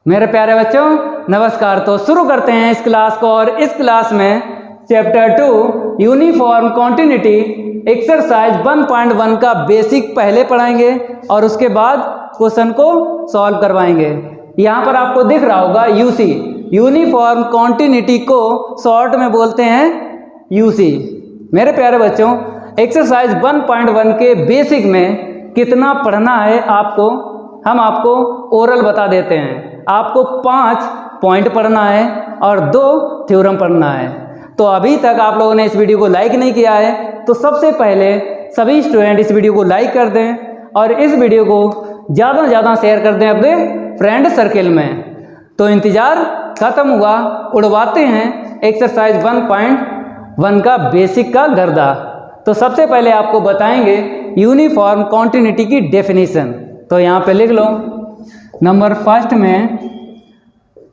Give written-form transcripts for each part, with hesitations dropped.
मेरे प्यारे बच्चों नमस्कार। तो शुरू करते हैं इस क्लास को। और इस क्लास में चैप्टर 2 यूनिफॉर्म कॉन्टिन्यूटी एक्सरसाइज 1.1 का बेसिक पहले पढ़ाएंगे और उसके बाद क्वेश्चन को सॉल्व करवाएंगे। यहाँ पर आपको दिख रहा होगा यूसी, यूनिफॉर्म कॉन्टिन्यूटी को शॉर्ट में बोलते हैं यूसी। मेरे प्यारे बच्चों एक्सरसाइज 1.1 के बेसिक में कितना पढ़ना है आपको हम आपको ओरल बता देते हैं। आपको 5 पॉइंट पढ़ना है और 2 थ्योरम पढ़ना है। तो अभी तक आप लोगों ने इस वीडियो को लाइक नहीं किया है तो सबसे पहले सभी स्टूडेंट इस वीडियो को लाइक कर दें और इस वीडियो को ज़्यादा से ज़्यादा शेयर कर दें अपने फ्रेंड सर्किल में। तो इंतज़ार ख़त्म हुआ, उड़वाते हैं एक्सरसाइज 1.1 का बेसिक का गर्दा। तो सबसे पहले आपको बताएंगे यूनिफॉर्म कॉन्टिन्यूटी की डेफिनेशन। तो यहाँ पे लिख लो, नंबर फर्स्ट में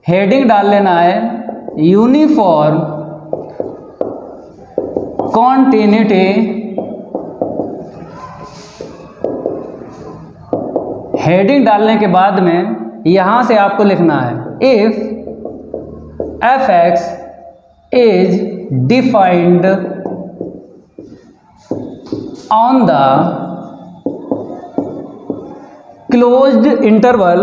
हेडिंग डाल लेना है यूनिफॉर्म कॉन्टिन्यूटी हेडिंग डालने के बाद में यहाँ से आपको लिखना है if fx is defined on the closed interval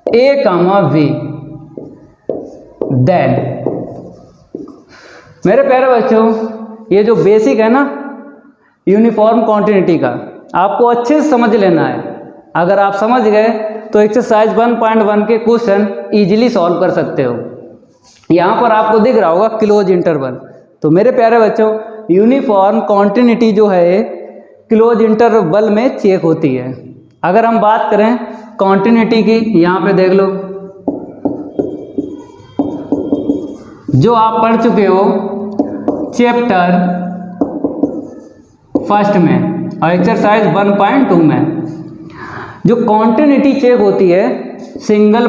a, v, then मेरे प्यारे बच्चों ये जो बेसिक है ना यूनिफॉर्म कॉन्टिन्यूटी का आपको अच्छे से समझ लेना है। अगर आप समझ गए तो एक्सरसाइज 1.1 के क्वेश्चन इजीली सॉल्व कर सकते हो। यहाँ पर आपको दिख रहा होगा क्लोज इंटरवल। तो मेरे प्यारे बच्चों यूनिफॉर्म कॉन्टिन्यूटी जो है क्लोज इंटरवल में चेक होती है। अगर हम बात करें कॉन्टिन्यूटी की, यहाँ पे देख लो जो आप पढ़ चुके हो चैप्टर फर्स्ट में और एक्सरसाइज 1.2 में जो कॉन्टिन्यूटी चेक होती है सिंगल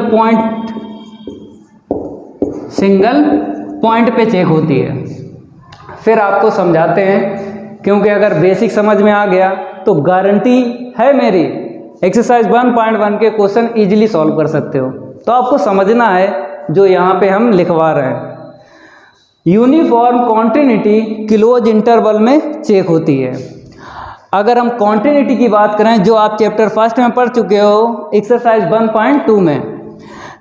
पॉइंट पे चेक होती है। फिर आपको समझाते हैं, क्योंकि अगर बेसिक समझ में आ गया तो गारंटी है मेरी एक्सरसाइज 1.1 के क्वेश्चन इजीली सॉल्व कर सकते हो। तो आपको समझना है जो यहाँ पे हम लिखवा रहे हैं। यूनिफॉर्म कॉन्टिन्यूटी क्लोज इंटरवल में चेक होती है। अगर हम कॉन्टिन्यूटी की बात करें जो आप चैप्टर फर्स्ट में पढ़ चुके हो एक्सरसाइज 1.2 में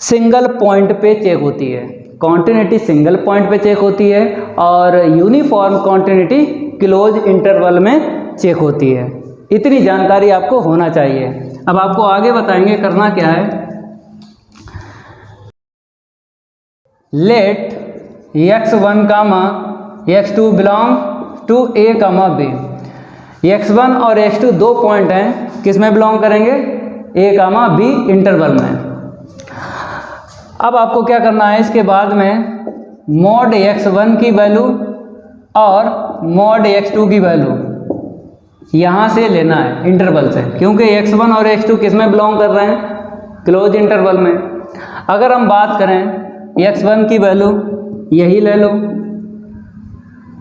सिंगल पॉइंट पे चेक होती है। कॉन्टिन्यूटी सिंगल पॉइंट पे चेक होती है और यूनिफॉर्म कॉन्टिन्यूटी क्लोज इंटरवल में चेक होती है। इतनी जानकारी आपको होना चाहिए। अब आपको आगे बताएंगे करना क्या है। Let x1, x2 belong to a, b। x1 और x2 दो पॉइंट हैं, किस में बिलोंग करेंगे a, b इंटरवल में। अब आपको क्या करना है इसके बाद में मॉड x1 की वैल्यू और मॉड x2 की वैल्यू यहाँ से लेना है इंटरवल से, क्योंकि x1 और x2 किस में बिलोंग कर रहे हैं क्लोज इंटरवल में। अगर हम बात करें x1 की वैल्यू यही ले लो,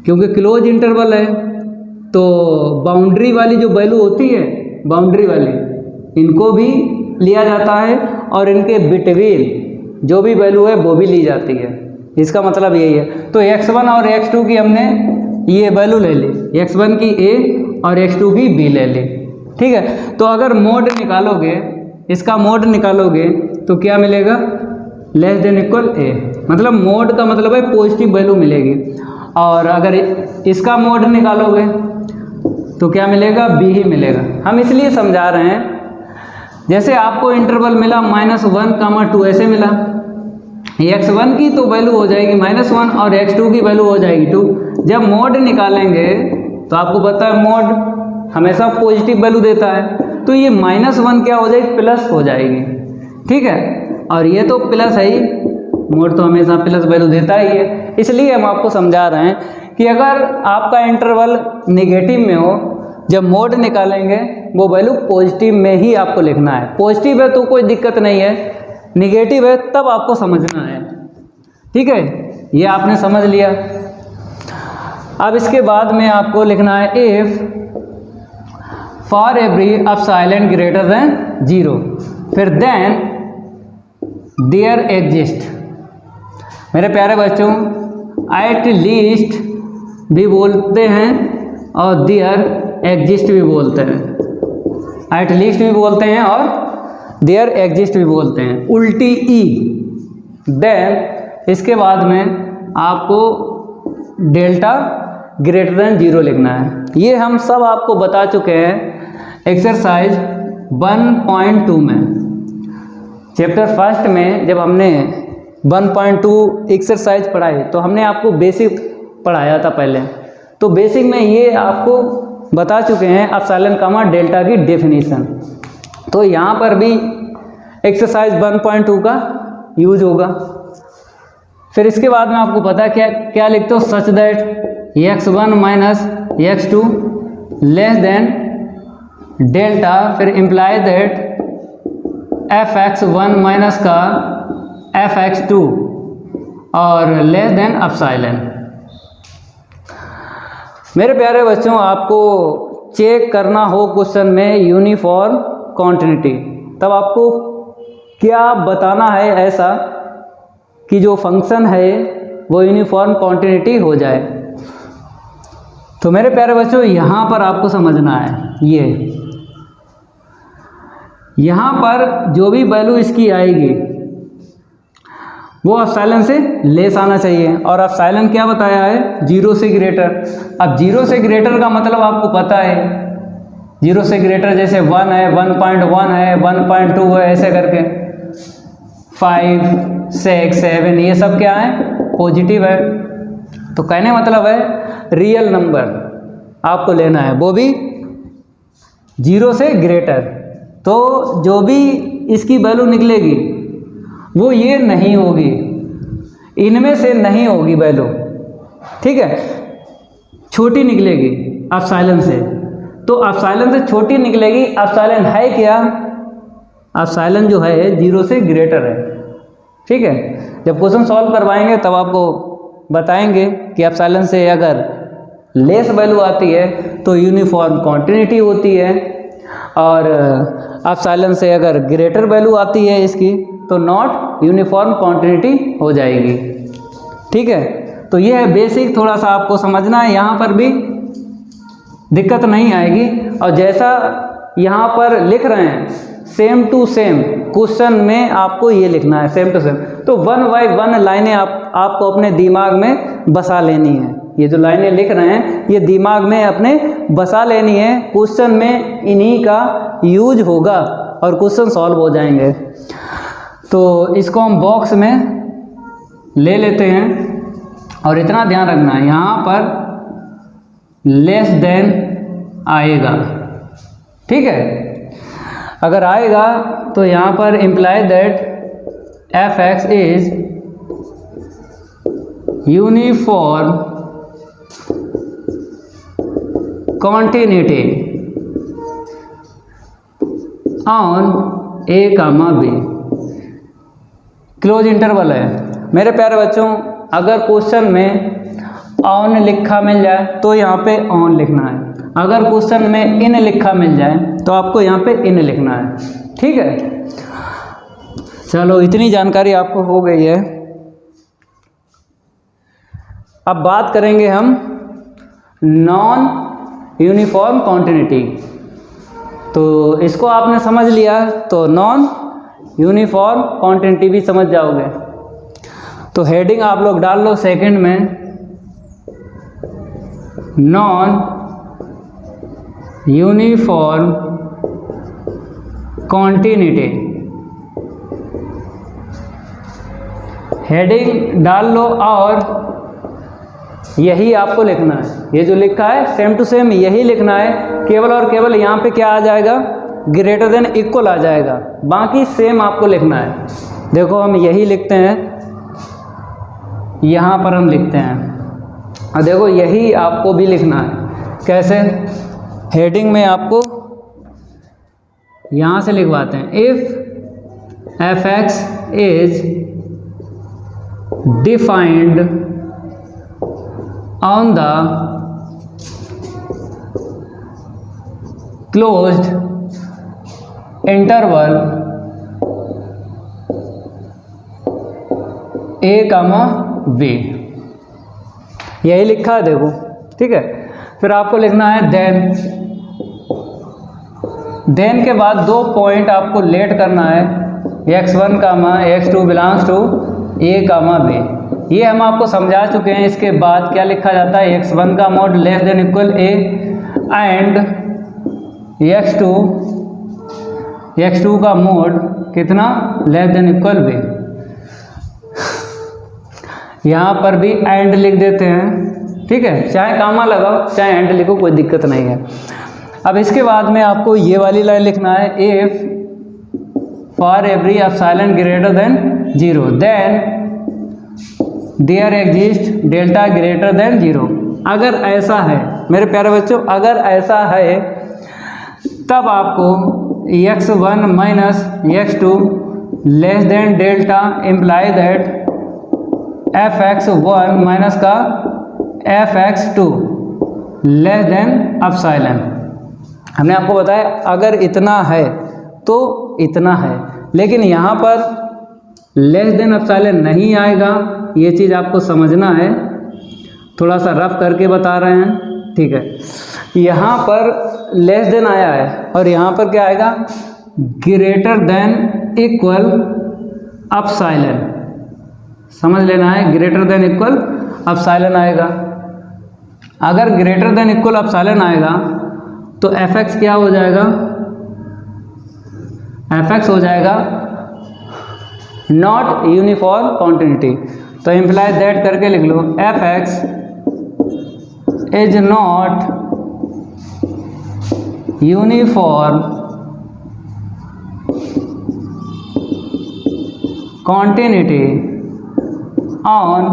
क्योंकि क्लोज इंटरवल है तो बाउंड्री वाली जो वैल्यू होती है बाउंड्री वाली इनको भी लिया जाता है और इनके बिटवीन जो भी वैल्यू है वो भी ली जाती है। इसका मतलब यही है। तो x1 और x2 की हमने ये वैल्यू ले ली, x1 की a और x2 की b ले ली। ठीक है, तो अगर मोड निकालोगे, इसका मोड निकालोगे तो क्या मिलेगा लेस देन इक्वल a, मतलब मोड का मतलब है पॉजिटिव वैल्यू मिलेगी। और अगर इसका मोड निकालोगे तो क्या मिलेगा b ही मिलेगा। हम इसलिए समझा रहे हैं, जैसे आपको इंटरवल मिला -1, 2 ऐसे मिला, x1 की तो वैल्यू हो जाएगी -1 और x2 की वैल्यू हो जाएगी 2। जब मोड निकालेंगे तो आपको पता है मोड हमेशा पॉजिटिव वैल्यू देता है, तो ये -1 क्या हो जाएगी प्लस हो जाएगी। ठीक है, और ये तो प्लस है ही, मोड तो हमेशा प्लस वैल्यू देता ही है। इसलिए हम आपको समझा रहे हैं कि अगर आपका इंटरवल नेगेटिव में हो, जब मोड निकालेंगे वो वैल्यू पॉजिटिव में ही आपको लिखना है। पॉजिटिव है तो कोई दिक्कत नहीं है, निगेटिव है तब आपको समझना है। ठीक है, ये आपने समझ लिया। अब इसके बाद में आपको लिखना है if for every epsilon greater than 0, फिर देन देयर एग्जिस्ट। मेरे प्यारे बच्चों, एट लीस्ट भी बोलते हैं और देयर एग्जिस्ट भी बोलते हैं। एट लीस्ट भी बोलते हैं और देयर एग्जिस्ट भी बोलते हैं, उल्टी ई। देन इसके बाद में आपको डेल्टा ग्रेटर देन 0 लिखना है। ये हम सब आपको बता चुके हैं एक्सरसाइज 1.2 में। चैप्टर फर्स्ट में जब हमने 1.2 एक्सरसाइज पढ़ाई तो हमने आपको बेसिक पढ़ाया था पहले। तो बेसिक में ये आपको बता चुके हैं एप्सिलॉन कामा डेल्टा की डेफिनेशन। तो यहाँ पर भी एक्सरसाइज 1.2 का यूज होगा। फिर इसके बाद में आपको पता है क्या लिखते हो, सच that x1 minus x2 less than delta, फिर इम्प्लाई दैट fx1 माइनस का fx2 और लेस देन एप्सिलॉन। मेरे प्यारे बच्चों, आपको चेक करना हो क्वेश्चन में यूनिफॉर्म कॉन्टिन्यूटी, तब आपको क्या बताना है ऐसा कि जो फंक्शन है वो यूनिफॉर्म कॉन्टिन्यूटी हो जाए। तो मेरे प्यारे बच्चों, यहाँ पर आपको समझना है, ये यहाँ पर जो भी वैल्यू इसकी आएगी वो एप्सिलॉन से लेस आना चाहिए। और एप्सिलॉन क्या बताया है, 0 से ग्रेटर। अब 0 से ग्रेटर का मतलब आपको पता है, 0 से ग्रेटर जैसे 1 है, 1.1 है, 1.2 है, ऐसे करके 5, 6, 7 ये सब क्या है, पॉजिटिव है। तो कहने मतलब है रियल नंबर आपको लेना है, वो भी 0 से ग्रेटर। तो जो भी इसकी वैल्यू निकलेगी वो ये नहीं होगी, इनमें से नहीं होगी वैल्यू, ठीक है, छोटी निकलेगी एप्सिलॉन से। तो एप्सिलॉन से छोटी निकलेगी। एप्सिलॉन है क्या, एप्सिलॉन जो है 0 से ग्रेटर है, ठीक है। जब क्वेश्चन सॉल्व करवाएंगे तब आपको बताएंगे कि एप्सिलॉन से अगर लेस वैल्यू आती है तो यूनिफॉर्म कॉन्टिन्यूटी होती है, और एप्सिलॉन से अगर ग्रेटर वैल्यू आती है इसकी तो नॉट यूनिफॉर्म कॉन्टिन्यूटी हो जाएगी, ठीक है। तो ये है बेसिक, थोड़ा सा आपको समझना है, यहाँ पर भी दिक्कत नहीं आएगी। और जैसा यहाँ पर लिख रहे हैं सेम टू सेम क्वेश्चन में आपको ये लिखना है, सेम टू सेम। तो 1 बाय 1 लाइनें आपको अपने दिमाग में बसा लेनी है। ये जो लाइनें लिख रहे हैं ये दिमाग में अपने बसा लेनी है, क्वेश्चन में इन्हीं का यूज होगा और क्वेश्चन सॉल्व हो जाएंगे। तो इसको हम बॉक्स में ले लेते हैं और इतना ध्यान रखना है, यहाँ पर लेस देन आएगा, ठीक है। अगर आएगा तो यहाँ पर imply that fx is uniform continuity on a, b, close interval है। मेरे प्यारे बच्चों, अगर क्वेश्चन में ऑन लिखा मिल जाए तो यहाँ पे ऑन लिखना है, अगर क्वेश्चन में इन लिखा मिल जाए तो आपको यहाँ पे इन लिखना है, ठीक है। चलो, इतनी जानकारी आपको हो गई है। अब बात करेंगे हम नॉन यूनिफॉर्म कॉन्टिन्यूटी। तो इसको आपने समझ लिया तो नॉन यूनिफॉर्म कॉन्टिन्यूटी भी समझ जाओगे। तो हेडिंग आप लोग डाल लो सेकंड में, नॉन यूनिफॉर्म कॉन्टिन्यूटी, हेडिंग डाल लो और यही आपको लिखना है। ये जो लिखा है सेम टू सेम यही लिखना है, केवल और केवल यहाँ पे क्या आ जाएगा, ग्रेटर देन इक्वल आ जाएगा, बाकी सेम आपको लिखना है। देखो हम यही लिखते हैं, यहाँ पर हम लिखते हैं, और देखो यही आपको भी लिखना है। कैसे, हेडिंग में आपको यहाँ से लिखवाते हैं, if fx is defined on the closed interval a comma b, यही लिखा है देखो, ठीक है। फिर आपको लिखना है देन के बाद 2 पॉइंट आपको लेट करना है, x1 comma x2 belongs to a comma b. ये हम आपको समझा चुके हैं। इसके बाद क्या लिखा जाता है, x1 का mode less than equal A and x2 का मोड कितना, लेस देन इक्वल बी। यहाँ पर भी एंड लिख देते हैं, ठीक है, चाहे कामा लगाओ चाहे एंड लिखो, कोई दिक्कत नहीं है। अब इसके बाद में आपको ये वाली लाइन लिखना है, if for every epsilon greater than 0 then there exist delta greater than 0। अगर ऐसा है मेरे प्यारे बच्चों, अगर ऐसा है तब आपको x1 minus x2 less than delta imply that fx1 minus का fx2 लेस देन एप्सिलॉन। हमने आपको बताया अगर इतना है तो इतना है, लेकिन यहाँ पर लेस देन एप्सिलॉन नहीं आएगा, ये चीज़ आपको समझना है। थोड़ा सा रफ करके बता रहे हैं, ठीक है। यहाँ पर लेस देन आया है और यहाँ पर क्या आएगा, ग्रेटर देन इक्वल एप्सिलॉन। समझ लेना है, ग्रेटर देन इक्वल एप्सिलॉन आएगा। अगर ग्रेटर देन इक्वल एप्सिलॉन आएगा तो fx क्या हो जाएगा, fx हो जाएगा नॉट यूनिफॉर्म कॉन्टिन्यूटी। तो इम्प्लाई दैट करके लिख लो, fx is not uniform continuity on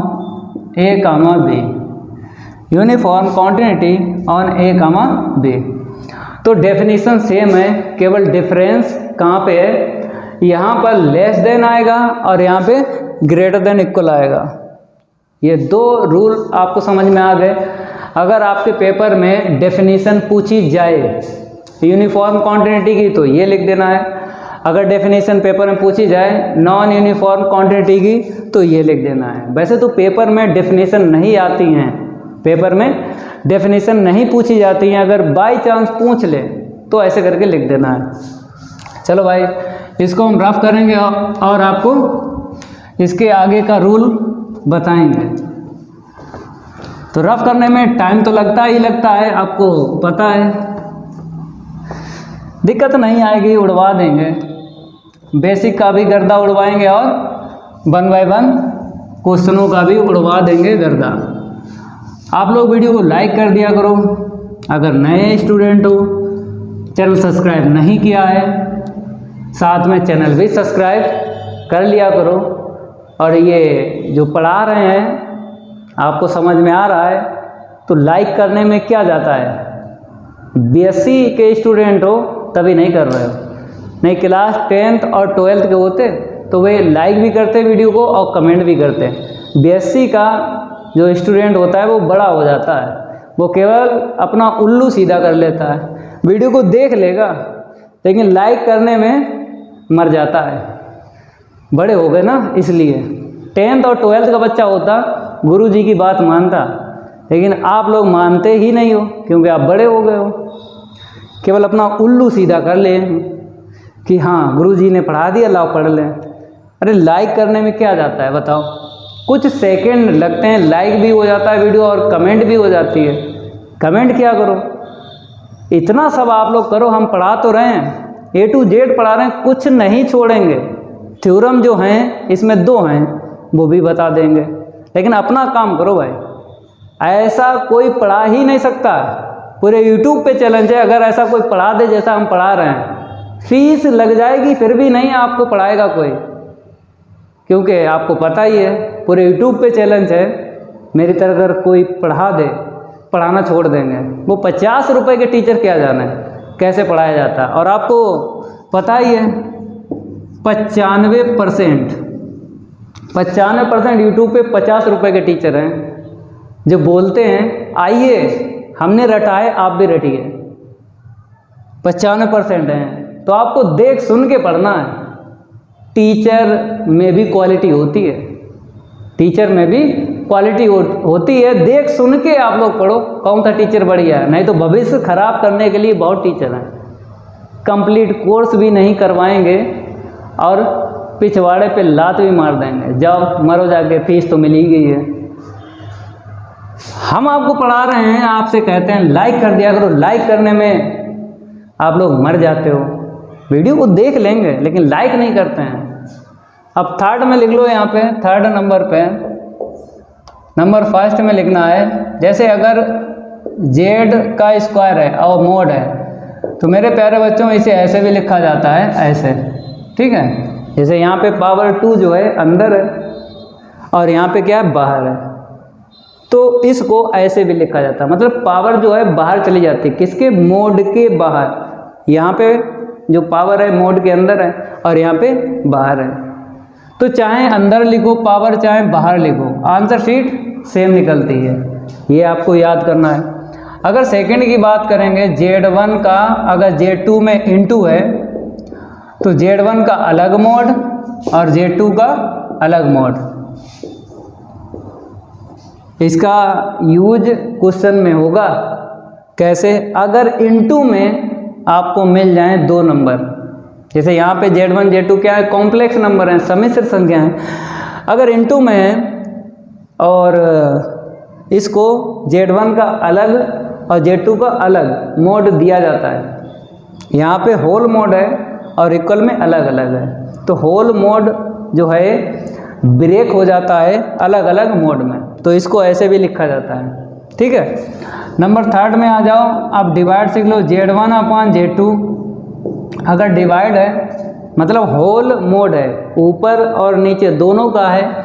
a comma b, uniform continuity on a comma b. तो डेफिनेशन सेम है, केवल डिफरेंस कहाँ पे है, यहाँ पर लेस देन आएगा और यहाँ पे ग्रेटर देन इक्वल आएगा। ये 2 रूल आपको समझ में आ गए। अगर आपके पेपर में डेफिनेशन पूछी जाए यूनिफॉर्म कॉन्टिन्यूटी की तो ये लिख देना है, अगर डेफिनेशन पेपर में पूछी जाए नॉन यूनिफॉर्म क्वांटिटी की तो ये लिख देना है। वैसे तो पेपर में डेफिनेशन नहीं आती हैं, पेपर में डेफिनेशन नहीं पूछी जाती हैं, अगर बाय चांस पूछ ले तो ऐसे करके लिख देना है। चलो भाई, इसको हम रफ करेंगे और आपको इसके आगे का रूल बताएंगे। तो रफ करने में टाइम तो लगता ही लगता है, आपको पता है, दिक्कत नहीं आएगी, उड़वा देंगे। बेसिक का भी गर्दा उड़वाएंगे और 1 बाय 1 क्वेश्चनों का भी उड़वा देंगे गर्दा। आप लोग वीडियो को लाइक कर दिया करो। अगर नए स्टूडेंट हो, चैनल सब्सक्राइब नहीं किया है, साथ में चैनल भी सब्सक्राइब कर लिया करो। और ये जो पढ़ा रहे हैं आपको समझ में आ रहा है तो लाइक करने में क्या जाता है। बीएससी के स्टूडेंट हो तभी नहीं कर रहे हो, नहीं क्लास 10th और 12th के होते तो वे लाइक भी करते वीडियो को और कमेंट भी करते। बीएससी का जो स्टूडेंट होता है वो बड़ा हो जाता है, वो केवल अपना उल्लू सीधा कर लेता है, वीडियो को देख लेगा लेकिन लाइक करने में मर जाता है। बड़े हो गए ना, इसलिए 10th और 12th का बच्चा होता गुरुजी की बात मानता, लेकिन आप लोग मानते ही नहीं हो क्योंकि आप बड़े हो गए हो। केवल अपना उल्लू सीधा कर ले कि हाँ गुरुजी ने पढ़ा दिया, लाओ पढ़ लें। अरे लाइक करने में क्या जाता है बताओ, कुछ सेकंड लगते हैं, लाइक भी हो जाता है वीडियो और कमेंट भी हो जाती है। कमेंट क्या करो, इतना सब आप लोग करो, हम पढ़ा तो रहे हैं, A to Z पढ़ा रहे हैं, कुछ नहीं छोड़ेंगे। थ्योरम जो हैं इसमें 2 हैं वो भी बता देंगे, लेकिन अपना काम करो भाई। ऐसा कोई पढ़ा ही नहीं सकता, पूरे YouTube पे चैलेंज है, अगर ऐसा कोई पढ़ा दे जैसा हम पढ़ा रहे हैं, फीस लग जाएगी फिर भी नहीं आपको पढ़ाएगा कोई, क्योंकि आपको पता ही है पूरे YouTube पे चैलेंज है। मेरी तरह अगर कोई पढ़ा दे, पढ़ाना छोड़ देंगे। वो 50 रुपए के टीचर क्या जाने कैसे पढ़ाया जाता है। और आपको पता ही है 95% यूट्यूब पे 50 रुपए के टीचर हैं जो बोलते हैं आइए हमने रटाए आप भी रटिए। 95% हैं। तो आपको देख सुन के पढ़ना है। टीचर में भी क्वालिटी होती है, टीचर में भी क्वालिटी होती है। देख सुन के आप लोग पढ़ो कौन सा टीचर बढ़िया है, नहीं तो भविष्य खराब करने के लिए बहुत टीचर हैं। कंप्लीट कोर्स भी नहीं करवाएंगे और पिछवाड़े पे लात भी मार देंगे, जाओ मरो जाके, फीस तो मिल ही गई है। हम आपको पढ़ा रहे हैं, आपसे कहते हैं लाइक कर दिया करो। लाइक करने में आप लोग मर जाते हो। वीडियो को देख लेंगे लेकिन लाइक नहीं करते हैं। अब थर्ड में लिख लो, यहाँ पे थर्ड नंबर पे नंबर फर्स्ट में लिखना है। जैसे अगर z का स्क्वायर है और मोड है, तो मेरे प्यारे बच्चों इसे ऐसे भी लिखा जाता है, ऐसे, ठीक है। जैसे यहाँ पे पावर 2 जो है अंदर है और यहाँ पे क्या है, बाहर है, तो इसको ऐसे भी लिखा जाता है। मतलब पावर जो है बाहर चली जाती है, किसके, मोड के बाहर। यहाँ पे जो पावर है मोड के अंदर है और यहाँ पे बाहर है। तो चाहे अंदर लिखो पावर, चाहे बाहर लिखो, आंसर शीट सेम निकलती है। ये आपको याद करना है। अगर सेकंड की बात करेंगे, Z1 का अगर Z2 में इनटू है तो Z1 का अलग मोड और Z2 का अलग मोड। इसका यूज क्वेश्चन में होगा। कैसे, अगर इनटू में आपको मिल जाए 2 नंबर, जैसे यहाँ पे Z1 Z2 क्या है, कॉम्प्लेक्स नंबर हैं, सम्मिश्र संख्या हैं। अगर इनटू में है और इसको Z1 का अलग और Z2 का अलग मोड दिया जाता है। यहाँ पे होल मोड है और इक्वल में अलग अलग है, तो होल मोड जो है ब्रेक हो जाता है अलग अलग मोड में, तो इसको ऐसे भी लिखा जाता है, ठीक है। नंबर थर्ड में आ जाओ, आप डिवाइड सीख लो। Z1 अपॉन Z2 अगर डिवाइड है मतलब होल मोड है, ऊपर और नीचे दोनों का है,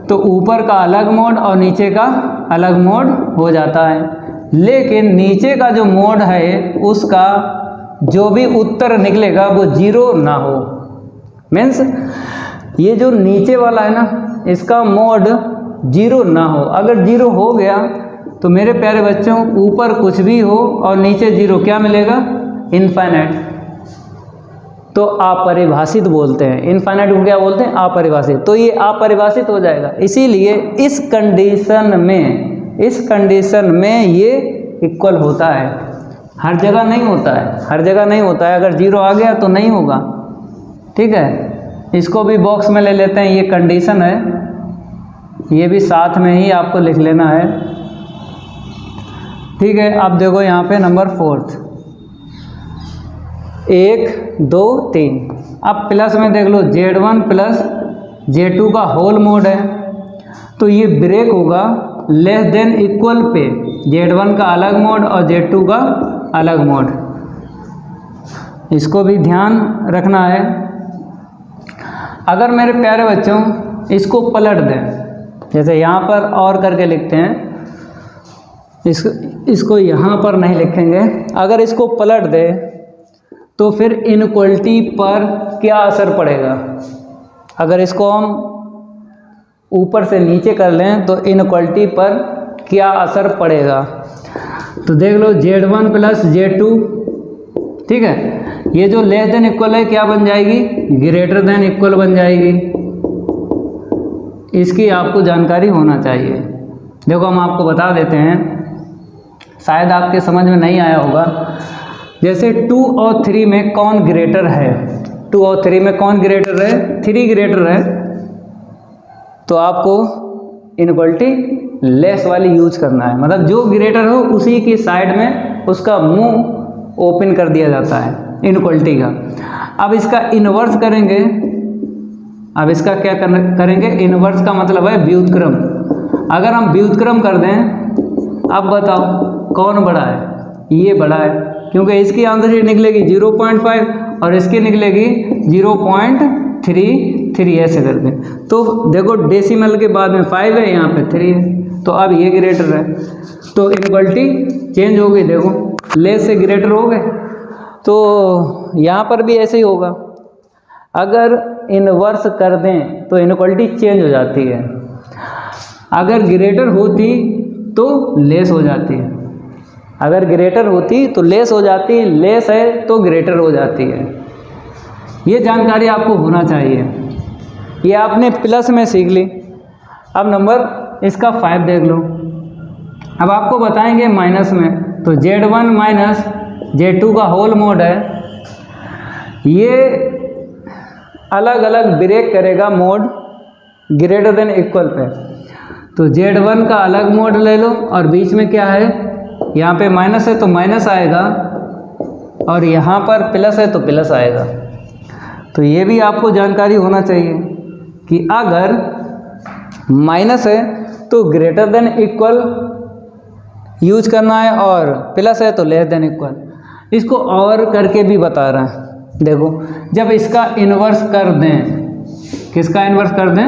तो ऊपर का अलग मोड और नीचे का अलग मोड हो जाता है। लेकिन नीचे का जो मोड है उसका जो भी उत्तर निकलेगा वो 0 ना हो। मीन्स ये जो नीचे वाला है ना, इसका मोड 0 ना हो। अगर 0 हो गया तो मेरे प्यारे बच्चों ऊपर कुछ भी हो और नीचे 0, क्या मिलेगा, इनफाइनाइट। तो अपरिभाषित बोलते हैं, इनफाइनाइट को क्या बोलते हैं, अपरिभाषित। तो ये अपरिभाषित हो जाएगा। इसीलिए इस कंडीशन में ये इक्वल होता है। हर जगह नहीं होता है, हर जगह नहीं होता है। अगर 0 आ गया तो नहीं होगा, ठीक है। इसको भी बॉक्स में ले लेते हैं, ये कंडीशन है, ये भी साथ में ही आपको लिख लेना है, ठीक है। अब देखो यहाँ पे नंबर फोर्थ, 1 2 3। अब प्लस में देख लो, Z1 प्लस Z2 का होल मोड है, तो ये ब्रेक होगा less than equal pay, Z1 का अलग मोड और Z2 का अलग मोड। इसको भी ध्यान रखना है। अगर मेरे प्यारे बच्चों इसको पलट दें, जैसे यहाँ पर और करके लिखते हैं, इसको यहाँ पर नहीं लिखेंगे। अगर इसको पलट दे तो फिर इनइक्वलिटी पर क्या असर पड़ेगा। अगर इसको हम ऊपर से नीचे कर लें तो इनइक्वलिटी पर क्या असर पड़ेगा। तो देख लो, Z1 प्लस Z2, ठीक है। ये जो लेस देन इक्वल है क्या बन जाएगी, ग्रेटर देन इक्वल बन जाएगी। इसकी आपको जानकारी होना चाहिए। देखो हम आपको बता देते हैं, शायद आपके समझ में नहीं आया होगा। जैसे 2 और 3 में कौन ग्रेटर है, 2 और 3 में कौन ग्रेटर है, 3 ग्रेटर है। तो आपको इनइक्वलिटी लेस वाली यूज करना है, मतलब जो ग्रेटर हो उसी की साइड में उसका मुंह ओपन कर दिया जाता है इनइक्वलिटी का। अब इसका इन्वर्स करेंगे, अब इसका क्या करेंगे, इन्वर्स का मतलब है व्युत्क्रम। अगर हम व्युत्क्रम कर दें, अब बताओ कौन बड़ा है, ये बड़ा है, क्योंकि इसकी आंसर शीट निकलेगी 0.5 और इसकी निकलेगी 0.33 ऐसे करके। तो देखो डेसिमल के बाद में 5 है, यहाँ पे 3 है, तो अब ये ग्रेटर है, तो इनइक्वलिटी चेंज हो गई। देखो लेस से ग्रेटर हो गए, तो यहाँ पर भी ऐसे ही होगा। अगर इनवर्स कर दें तो इनइक्वलिटी चेंज हो जाती है, अगर ग्रेटर होती तो लेस हो जाती है। अगर ग्रेटर होती तो लेस हो जाती, लेस है तो ग्रेटर हो जाती है। ये जानकारी आपको होना चाहिए। ये आपने प्लस में सीख ली। अब नंबर इसका 5 देख लो। अब आपको बताएंगे माइनस में, तो Z1 माइनस Z2 का होल मोड है, ये अलग अलग ब्रेक करेगा mode greater than equal pay. तो Z1 का अलग मोड ले लो और बीच में क्या है, यहाँ पे माइनस है तो माइनस आएगा और यहाँ पर प्लस है तो प्लस आएगा। तो ये भी आपको जानकारी होना चाहिए कि अगर माइनस है तो ग्रेटर देन इक्वल यूज करना है और प्लस है तो लेस देन इक्वल। इसको और करके भी बता रहे हैं। देखो, जब इसका इन्वर्स कर दें, किसका इन्वर्स कर दें,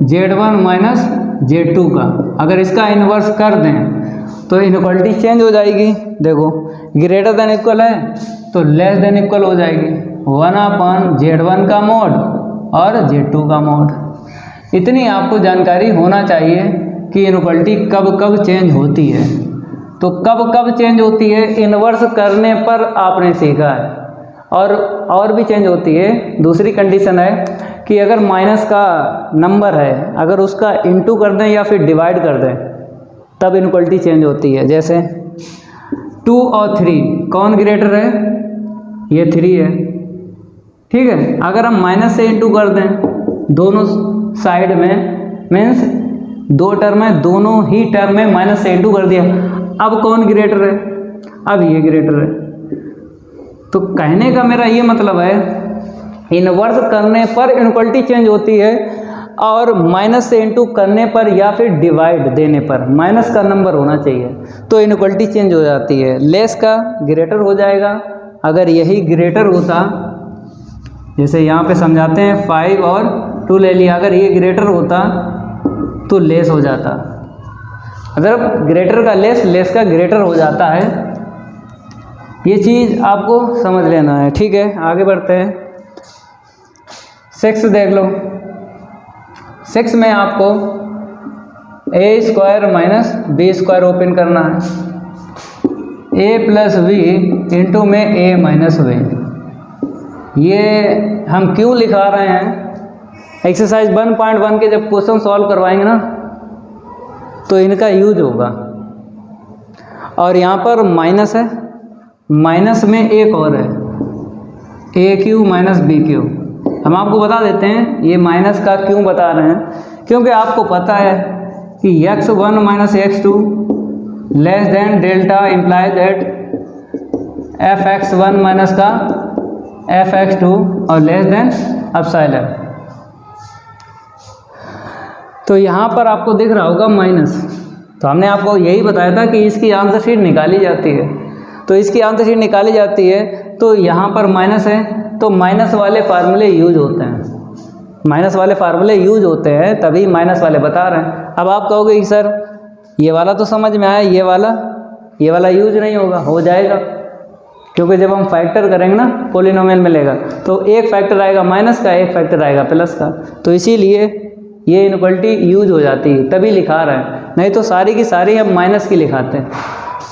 Z1 माइनस Z2 का, अगर इसका इन्वर्स कर दें तो इनक्वालिटी चेंज हो जाएगी। देखो, ग्रेटर देन इक्वल है तो लेस देन इक्वल हो जाएगी, 1/Z1 का मोड और Z2 का मोड। इतनी आपको जानकारी होना चाहिए कि इनक्वालिटी कब कब चेंज होती है। तो कब कब चेंज होती है, इन्वर्स करने पर आपने सीखा है। और भी चेंज होती है। दूसरी कंडीशन है कि अगर माइनस का नंबर है, अगर उसका इंटू कर दें या फिर डिवाइड कर दें तब इनक्वालिटी चेंज होती है। जैसे 2 और 3 कौन ग्रेटर है, ये 3 है, ठीक है। अगर हम माइनस से इंटू कर दें दोनों साइड में, मीन्स 2 टर्म है, दोनों ही टर्म में माइनस से इंटू कर दिया, अब कौन ग्रेटर है, अब ये ग्रेटर है। तो कहने का मेरा ये मतलब है, इन्वर्स करने पर इनक्वालिटी चेंज होती है और माइनस से इंटू करने पर या फिर डिवाइड देने पर माइनस का नंबर होना चाहिए तो इनक्वालिटी चेंज हो जाती है। लेस का ग्रेटर हो जाएगा। अगर यही ग्रेटर होता, जैसे यहाँ पे समझाते हैं 5 और 2 ले लिया, अगर ये ग्रेटर होता तो लेस हो जाता। अगर ग्रेटर का लेस, लेस का ग्रेटर हो जाता है। ये चीज़ आपको समझ लेना है, ठीक है। आगे बढ़ते हैं। 6 देख लो। 6 में आपको a² माइनस b² ओपन करना है, a प्लस v इंटू में a माइनस v। ये हम क्यों लिखा रहे हैं, एक्सरसाइज 1.1 के जब क्वेश्चन सॉल्व करवाएंगे ना तो इनका यूज होगा। और यहाँ पर माइनस है, माइनस में एक और है, AQ माइनस BQ। हम आपको बता देते हैं ये माइनस का क्यों बता रहे हैं, क्योंकि आपको पता है कि x1 minus x2 less than delta imply that fx1 minus का fx2 और लेस देन एप्सिलॉन। तो यहाँ पर आपको दिख रहा होगा माइनस, तो हमने आपको यही बताया था कि इसकी आंसर शीट निकाली जाती है। तो इसकी आंसर शीट निकाली जाती है तो यहाँ पर माइनस है तो माइनस वाले फार्मूले यूज होते हैं, माइनस वाले फार्मूले यूज होते हैं, तभी माइनस वाले बता रहे हैं। अब आप कहोगे कि सर ये वाला तो समझ में आया, ये वाला यूज नहीं होगा, हो जाएगा, क्योंकि जब हम फैक्टर करेंगे ना पॉलिनोमियल मिलेगा तो एक फैक्टर आएगा माइनस का, एक फैक्टर आएगा प्लस का, तो इसीलिए ये इनक्वालिटी यूज हो जाती है, तभी लिखा रहे हैं। नहीं तो सारी की सारी हम माइनस की लिखाते हैं,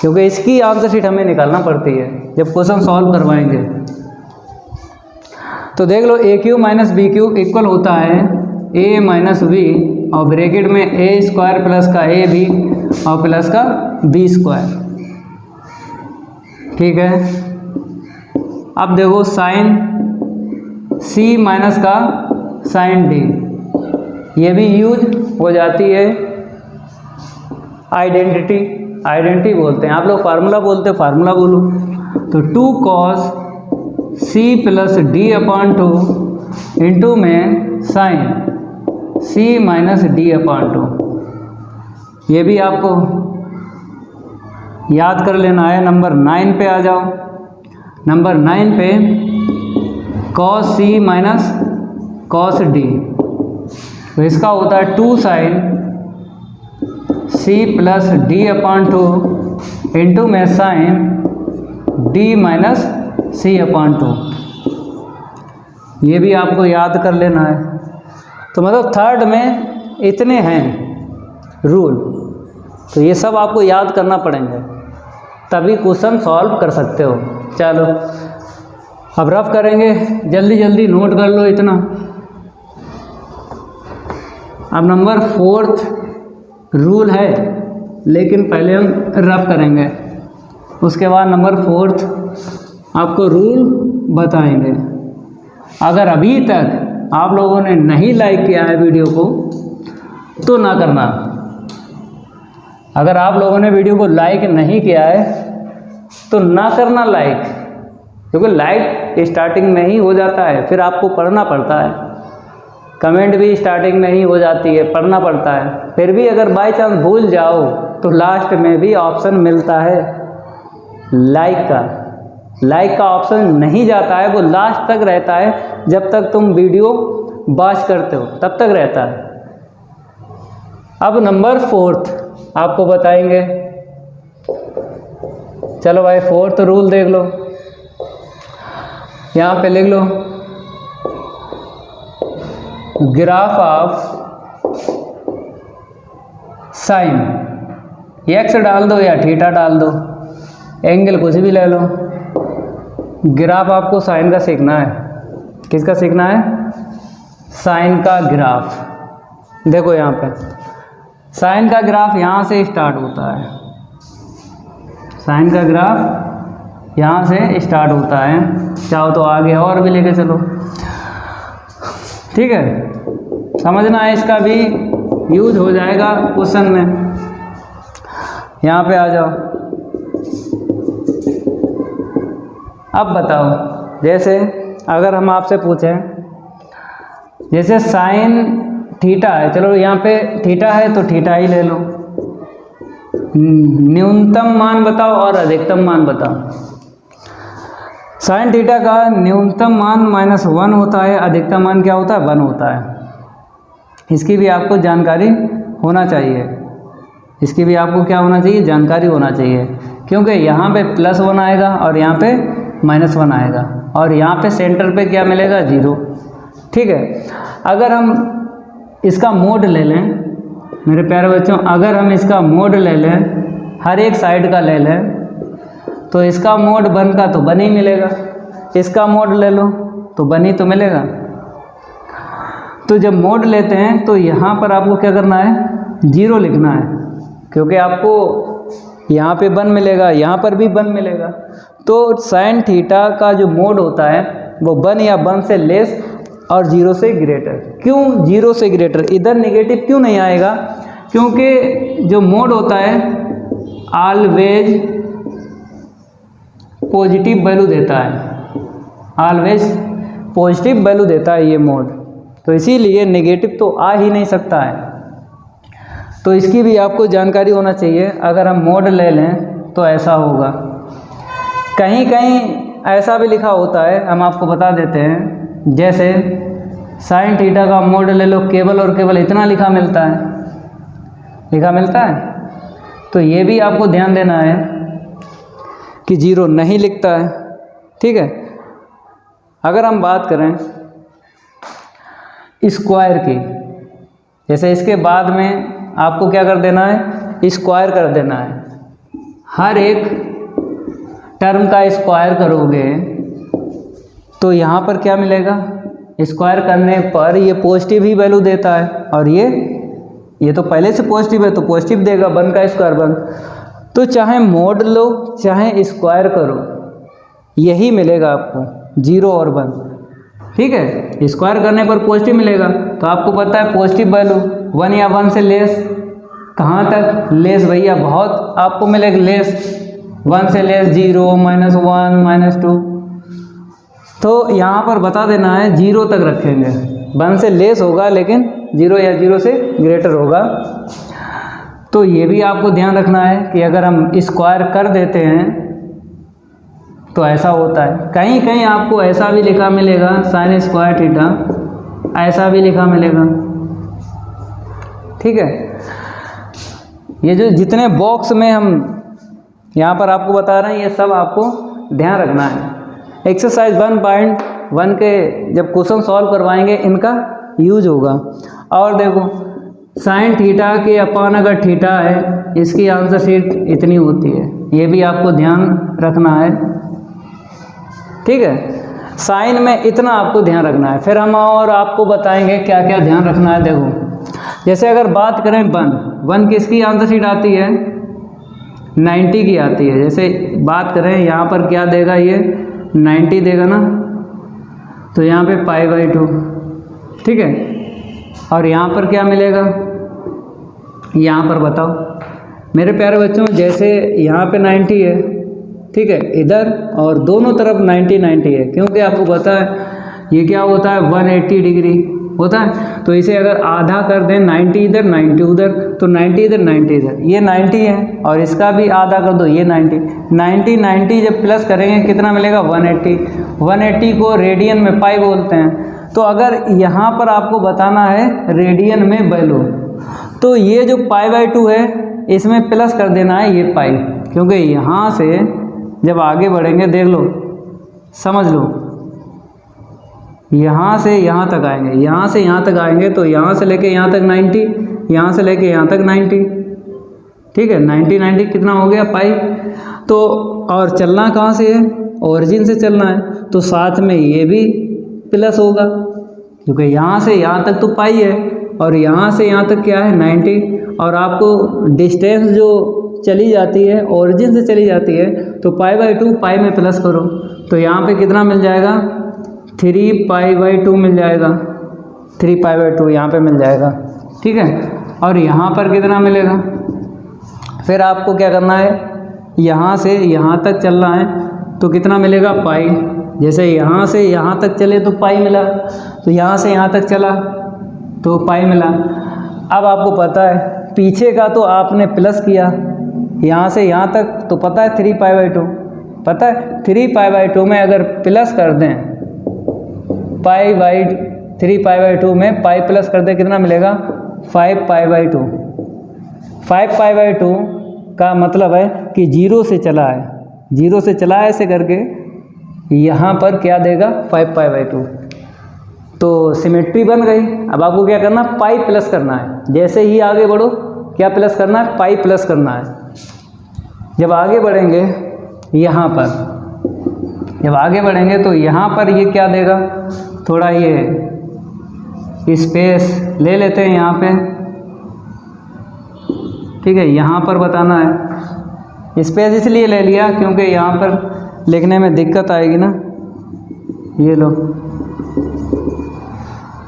क्योंकि इसकी आंसर शीट हमें निकालना पड़ती है जब क्वेश्चन सॉल्व करवाएंगे। तो देख लो, AQ माइनस BQ इक्वल होता है A माइनस B और ब्रैकेट में A² प्लस का AB और प्लस का B², ठीक है। अब देखो साइन C माइनस का साइन D, ये भी यूज हो जाती है। आइडेंटिटी बोलते हैं, आप लोग फार्मूला बोलते हैं, फार्मूला बोलो। तो 2 cos C plus D/2 into में साइन C माइनस D/2, ये भी आपको याद कर लेना है। नंबर 9 पे आ जाओ। नंबर 9 पे cos C minus cos D, तो इसका होता है 2 sine C plus D/2 into में साइन D माइनस C/2, ये भी आपको याद कर लेना है। तो मतलब थर्ड में इतने हैं रूल, तो ये सब आपको याद करना पड़ेंगे। तभी क्वेश्चन सॉल्व कर सकते हो। चलो अब रफ करेंगे, जल्दी जल्दी नोट कर लो इतना। अब नंबर 4th रूल है, लेकिन पहले हम रफ करेंगे, उसके बाद नंबर 4th आपको रूल बताएंगे। अगर अभी तक आप लोगों ने नहीं लाइक किया है वीडियो को तो ना करना। अगर आप लोगों ने वीडियो को लाइक नहीं किया है तो ना करना लाइक, क्योंकि लाइक स्टार्टिंग में ही हो जाता है, फिर आपको पढ़ना पड़ता है। कमेंट भी स्टार्टिंग में ही हो जाती है, पढ़ना पड़ता है। फिर भी अगर बाय चांस भूल जाओ तो लास्ट में भी ऑप्शन मिलता है लाइक का। लाइक का ऑप्शन नहीं जाता है, वो लास्ट तक रहता है, जब तक तुम वीडियो वॉच करते हो तब तक रहता है। अब नंबर 4th आपको बताएंगे। चलो भाई 4th रूल देख लो, यहाँ पे लिख लो, ग्राफ ऑफ साइन, एक्स डाल दो या थीटा डाल दो, एंगल कुछ भी ले लो। ग्राफ आपको साइन का सीखना है। किसका सीखना है? साइन का ग्राफ। देखो यहाँ पे साइन का ग्राफ यहाँ से स्टार्ट होता है, साइन का ग्राफ यहाँ से स्टार्ट होता है। चाहो तो आगे और भी लेके चलो, ठीक है। समझना है, इसका भी यूज हो जाएगा क्वेश्चन में। यहाँ पे आ जाओ। अब बताओ, जैसे अगर हम आपसे पूछें, जैसे साइन थीटा है, चलो यहाँ पे थीटा है तो थीटा ही ले लो। न्यूनतम मान बताओ और अधिकतम मान बताओ। साइन थीटा का न्यूनतम मान -1 होता है, अधिकतम मान क्या होता है? 1 होता है। इसकी भी आपको जानकारी होना चाहिए, इसकी भी आपको क्या होना चाहिए? जानकारी होना चाहिए, क्योंकि यहाँ पे +1 आएगा और यहाँ पे -1 आएगा, और यहाँ पे सेंटर पे क्या मिलेगा? 0। ठीक है। अगर हम इसका मोड ले लें मेरे प्यारे बच्चों, अगर हम इसका मोड ले लें, हर एक साइड का ले लें, तो इसका मोड 1 का तो 1 ही मिलेगा, इसका मोड ले लो तो 1 ही तो मिलेगा। तो जब मोड लेते हैं तो यहाँ पर आपको क्या करना है? 0 लिखना है, क्योंकि आपको यहाँ पे 1 मिलेगा, यहाँ पर भी 1 मिलेगा। तो साइन थीटा का जो मोड होता है वो 1 या 1 से लेस और 0 से ग्रेटर। क्यों 0 से ग्रेटर? इधर नेगेटिव क्यों नहीं आएगा? क्योंकि जो मोड होता है ऑलवेज पॉजिटिव वैल्यू देता है, ऑलवेज पॉजिटिव वैल्यू देता है ये मोड, तो इसीलिए नेगेटिव तो आ ही नहीं सकता है। तो इसकी भी आपको जानकारी होना चाहिए। अगर हम मोड ले लें तो ऐसा होगा। कहीं कहीं ऐसा भी लिखा होता है, हम आपको बता देते हैं, जैसे साइन थीटा का मोड ले लो, केवल और केवल इतना लिखा मिलता है, लिखा मिलता है। तो ये भी आपको ध्यान देना है कि 0 नहीं लिखता है, ठीक है। अगर हम बात करें स्क्वायर की, जैसे इसके बाद में आपको क्या कर देना है? स्क्वायर कर देना है। हर एक टर्म का स्क्वायर करोगे तो यहाँ पर क्या मिलेगा? स्क्वायर करने पर ये पॉजिटिव ही वैल्यू देता है, और ये तो पहले से पॉजिटिव है तो पॉजिटिव देगा, 1 का स्क्वायर 1। तो चाहे मोड लो चाहे स्क्वायर करो, यही मिलेगा आपको, 0 और 1, ठीक है। स्क्वायर करने पर पॉजिटिव मिलेगा, तो आपको पता है पॉजिटिव वैल्यू 1 या 1 से लेस, कहाँ तक लेस भैया? बहुत आपको मिलेगा लेस, 1 से लेस 0, -1, -2। तो यहाँ पर बता देना है 0 तक रखेंगे, 1 से लेस होगा लेकिन 0 या 0 से ग्रेटर होगा। तो ये भी आपको ध्यान रखना है कि अगर हम स्क्वायर कर देते हैं तो ऐसा होता है। कहीं कहीं आपको ऐसा भी लिखा मिलेगा, साइन स्क्वायर थीटा, ऐसा भी लिखा मिलेगा, ठीक है। ये जो जितने बॉक्स में हम यहाँ पर आपको बता रहे हैं, ये सब आपको ध्यान रखना है। एक्सरसाइज 1.1 के जब क्वेश्चन सॉल्व करवाएंगे इनका यूज होगा। और देखो साइन थीटा के अपान अगर थीटा है, इसकी आंसर शीट इतनी होती है, ये भी आपको ध्यान रखना है, ठीक है। साइन में इतना आपको ध्यान रखना है। फिर हम और आपको बताएंगे क्या क्या ध्यान रखना है। देखो जैसे अगर बात करें वन किसकी आंसर शीट आती है, 90 की आती है। जैसे बात करें यहाँ पर क्या देगा, ये 90 देगा ना, तो यहाँ पे π/2, ठीक है। और यहाँ पर क्या मिलेगा, यहाँ पर बताओ मेरे प्यारे बच्चों, जैसे यहाँ पे 90 है, ठीक है, इधर और दोनों तरफ 90 है, क्योंकि आपको पता है ये क्या होता है, 180 डिग्री होता है। तो इसे अगर आधा कर दें, 90 इधर 90 उधर, तो 90 इधर 90 इधर, ये 90 है, और इसका भी आधा कर दो, ये 90 जब प्लस करेंगे कितना मिलेगा, 180 को रेडियन में पाई बोलते हैं। तो अगर यहाँ पर आपको बताना है रेडियन में वैल्यू, तो ये जो π/2 है इसमें प्लस कर देना है ये पाई, क्योंकि यहाँ से जब आगे बढ़ेंगे, देख लो समझ लो, यहाँ से यहाँ तक आएंगे, यहाँ से यहाँ तक आएंगे, तो यहाँ से लेके यहाँ तक 90, यहाँ से लेके यहाँ तक 90, ठीक है, 90 कितना हो गया, पाई। तो और चलना कहाँ से है, ओरिजिन से चलना है, तो साथ में ये भी प्लस होगा, क्योंकि यहाँ से यहाँ तक तो पाई है, और यहाँ से यहाँ तक क्या है, 90। और आपको डिस्टेंस जो चली जाती है, ओरिजिन से चली जाती है, तो π/2 पाई में प्लस करो, तो यहाँ पे कितना मिल जाएगा, 3π/2 मिल जाएगा, 3π/2 यहाँ पे मिल जाएगा, ठीक है। और यहाँ पर कितना मिलेगा, फिर आपको क्या करना है, यहाँ से यहाँ तक चलना है, तो कितना मिलेगा, पाई। जैसे यहाँ से यहाँ तक चले तो पाई मिला, तो यहाँ से यहाँ तक चला तो पाई मिला। अब आपको पता है पीछे का तो आपने प्लस किया, यहाँ से यहाँ तक तो पता है 3π/2, पता है 3π/2 में अगर प्लस कर दें, 3π/2 में पाई प्लस कर दें, कितना मिलेगा, 5π/2। 5π/2 का मतलब है कि 0 से चला है, 0 से चला है ऐसे करके, यहाँ पर क्या देगा, 5π/2। तो सिमेट्री बन गई। अब आपको क्या करना, पाई प्लस करना है। जैसे ही आगे बढ़ो क्या प्लस करना है, पाई प्लस करना है। जब आगे बढ़ेंगे यहाँ पर, जब आगे बढ़ेंगे तो यहाँ पर ये क्या देगा, थोड़ा ये स्पेस ले लेते हैं यहाँ पे, ठीक है। यहाँ पर बताना है, स्पेस इसलिए ले लिया क्योंकि यहाँ पर लिखने में दिक्कत आएगी ना, ये लो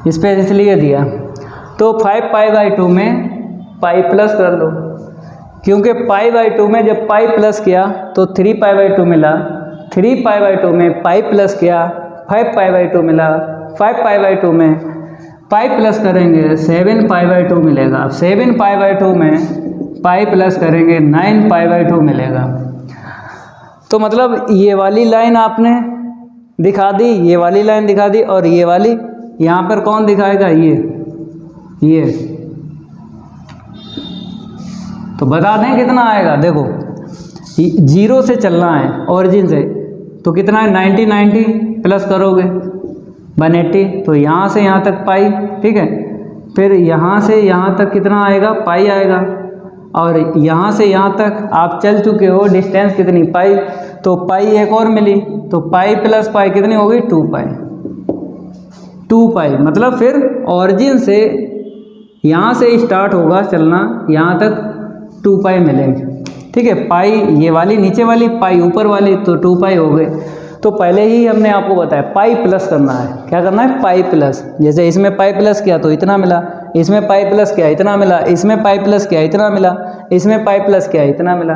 स्पेस इसलिए दिया। तो 5π/2 में पाई प्लस कर लो, क्योंकि π/2 में जब पाई प्लस किया तो 3π/2 मिला, 3π/2 में पाई प्लस किया 5π/2 मिला, 5π/2 में पाई प्लस करेंगे 7π/2 मिलेगा। अब 7π/2 में पाई प्लस करेंगे 9π/2 मिलेगा। तो मतलब ये वाली लाइन आपने दिखा दी, ये वाली लाइन दिखा दी, और ये वाली यहाँ पर कौन दिखाएगा, ये तो बता दें कितना आएगा। देखो 0 से चलना है ओरिजिन से, तो कितना है, 90 प्लस करोगे 180, तो यहाँ से यहाँ तक पाई, ठीक है। फिर यहाँ से यहाँ तक कितना आएगा, पाई आएगा, और यहाँ से यहाँ तक आप चल चुके हो, डिस्टेंस कितनी, पाई, तो पाई एक और मिली, तो पाई प्लस पाई कितनी हो गई, 2π, मतलब फिर ओरिजिन से यहाँ से स्टार्ट होगा चलना, यहाँ तक 2π मिलेंगे, ठीक है। पाई ये वाली नीचे वाली, पाई ऊपर वाली, तो 2π हो गए। तो पहले ही हमने आपको बताया पाई प्लस करना है, क्या करना है, पाई प्लस। जैसे इसमें पाई प्लस किया तो इतना मिला, इसमें पाई प्लस किया इतना मिला, इसमें पाई प्लस किया इतना मिला, इसमें पाई प्लस किया इतना मिला।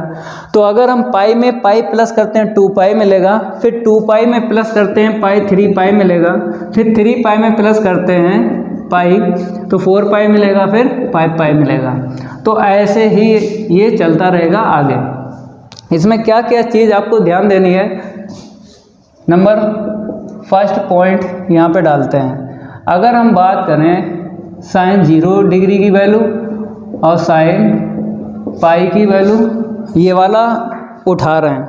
तो अगर हम पाई में पाई प्लस करते हैं 2π मिलेगा, फिर 2π में प्लस करते हैं पाई 3π मिलेगा, फिर 3π में प्लस करते हैं पाई तो 4π मिलेगा, फिर 5π मिलेगा। तो ऐसे ही ये चलता रहेगा आगे। इसमें क्या क्या चीज़ आपको ध्यान देनी है, नंबर फर्स्ट पॉइंट यहाँ पे डालते हैं। अगर हम बात करें साइन 0 डिग्री की वैल्यू और साइन पाई की वैल्यू, ये वाला उठा रहे हैं,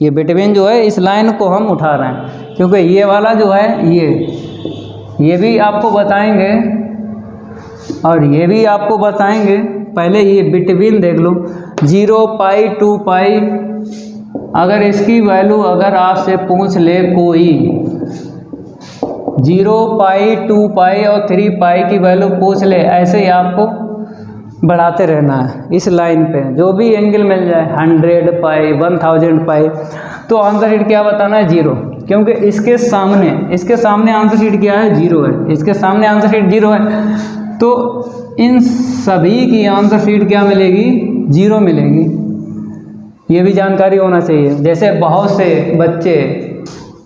ये बिटवीन जो है इस लाइन को हम उठा रहे हैं, क्योंकि ये वाला जो है ये भी आपको बताएंगे और ये भी आपको बताएंगे, पहले ये बिटवीन देख लो, 0 पाई 2 पाई। अगर इसकी वैल्यू अगर आपसे पूछ ले कोई 0 पाई 2 पाई और 3 पाई की वैल्यू पूछ ले, ऐसे ही आपको बढ़ाते रहना है इस लाइन पे, जो भी एंगल मिल जाए 100 पाई 1000 पाई। तो आंसर शीट क्या बताना है? 0, क्योंकि इसके सामने आंसर शीट क्या है? 0 है। इसके सामने आंसर शीट 0 है, तो इन सभी की आंसर शीट क्या मिलेगी? 0 मिलेगी। ये भी जानकारी होना चाहिए। जैसे बहुत से बच्चे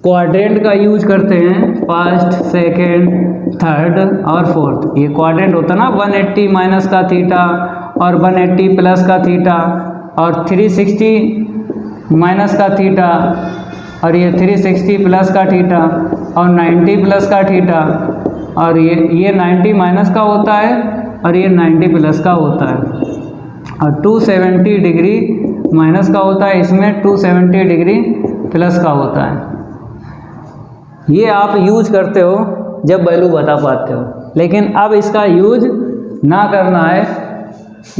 क्वाड्रेंट का यूज करते हैं, फर्स्ट, सेकेंड, थर्ड और फोर्थ। ये क्वाड्रेंट होता है ना, 180 माइनस का थीटा और 180 प्लस का थीटा और 360 माइनस का थीटा और ये 360 प्लस का थीटा और 90 प्लस का थीटा और ये 90 माइनस का होता है और ये 90 प्लस का होता है और 270 डिग्री माइनस का होता है, इसमें 270 डिग्री प्लस का होता है। ये आप यूज करते हो जब वैल्यू बता पाते हो, लेकिन अब इसका यूज ना करना है,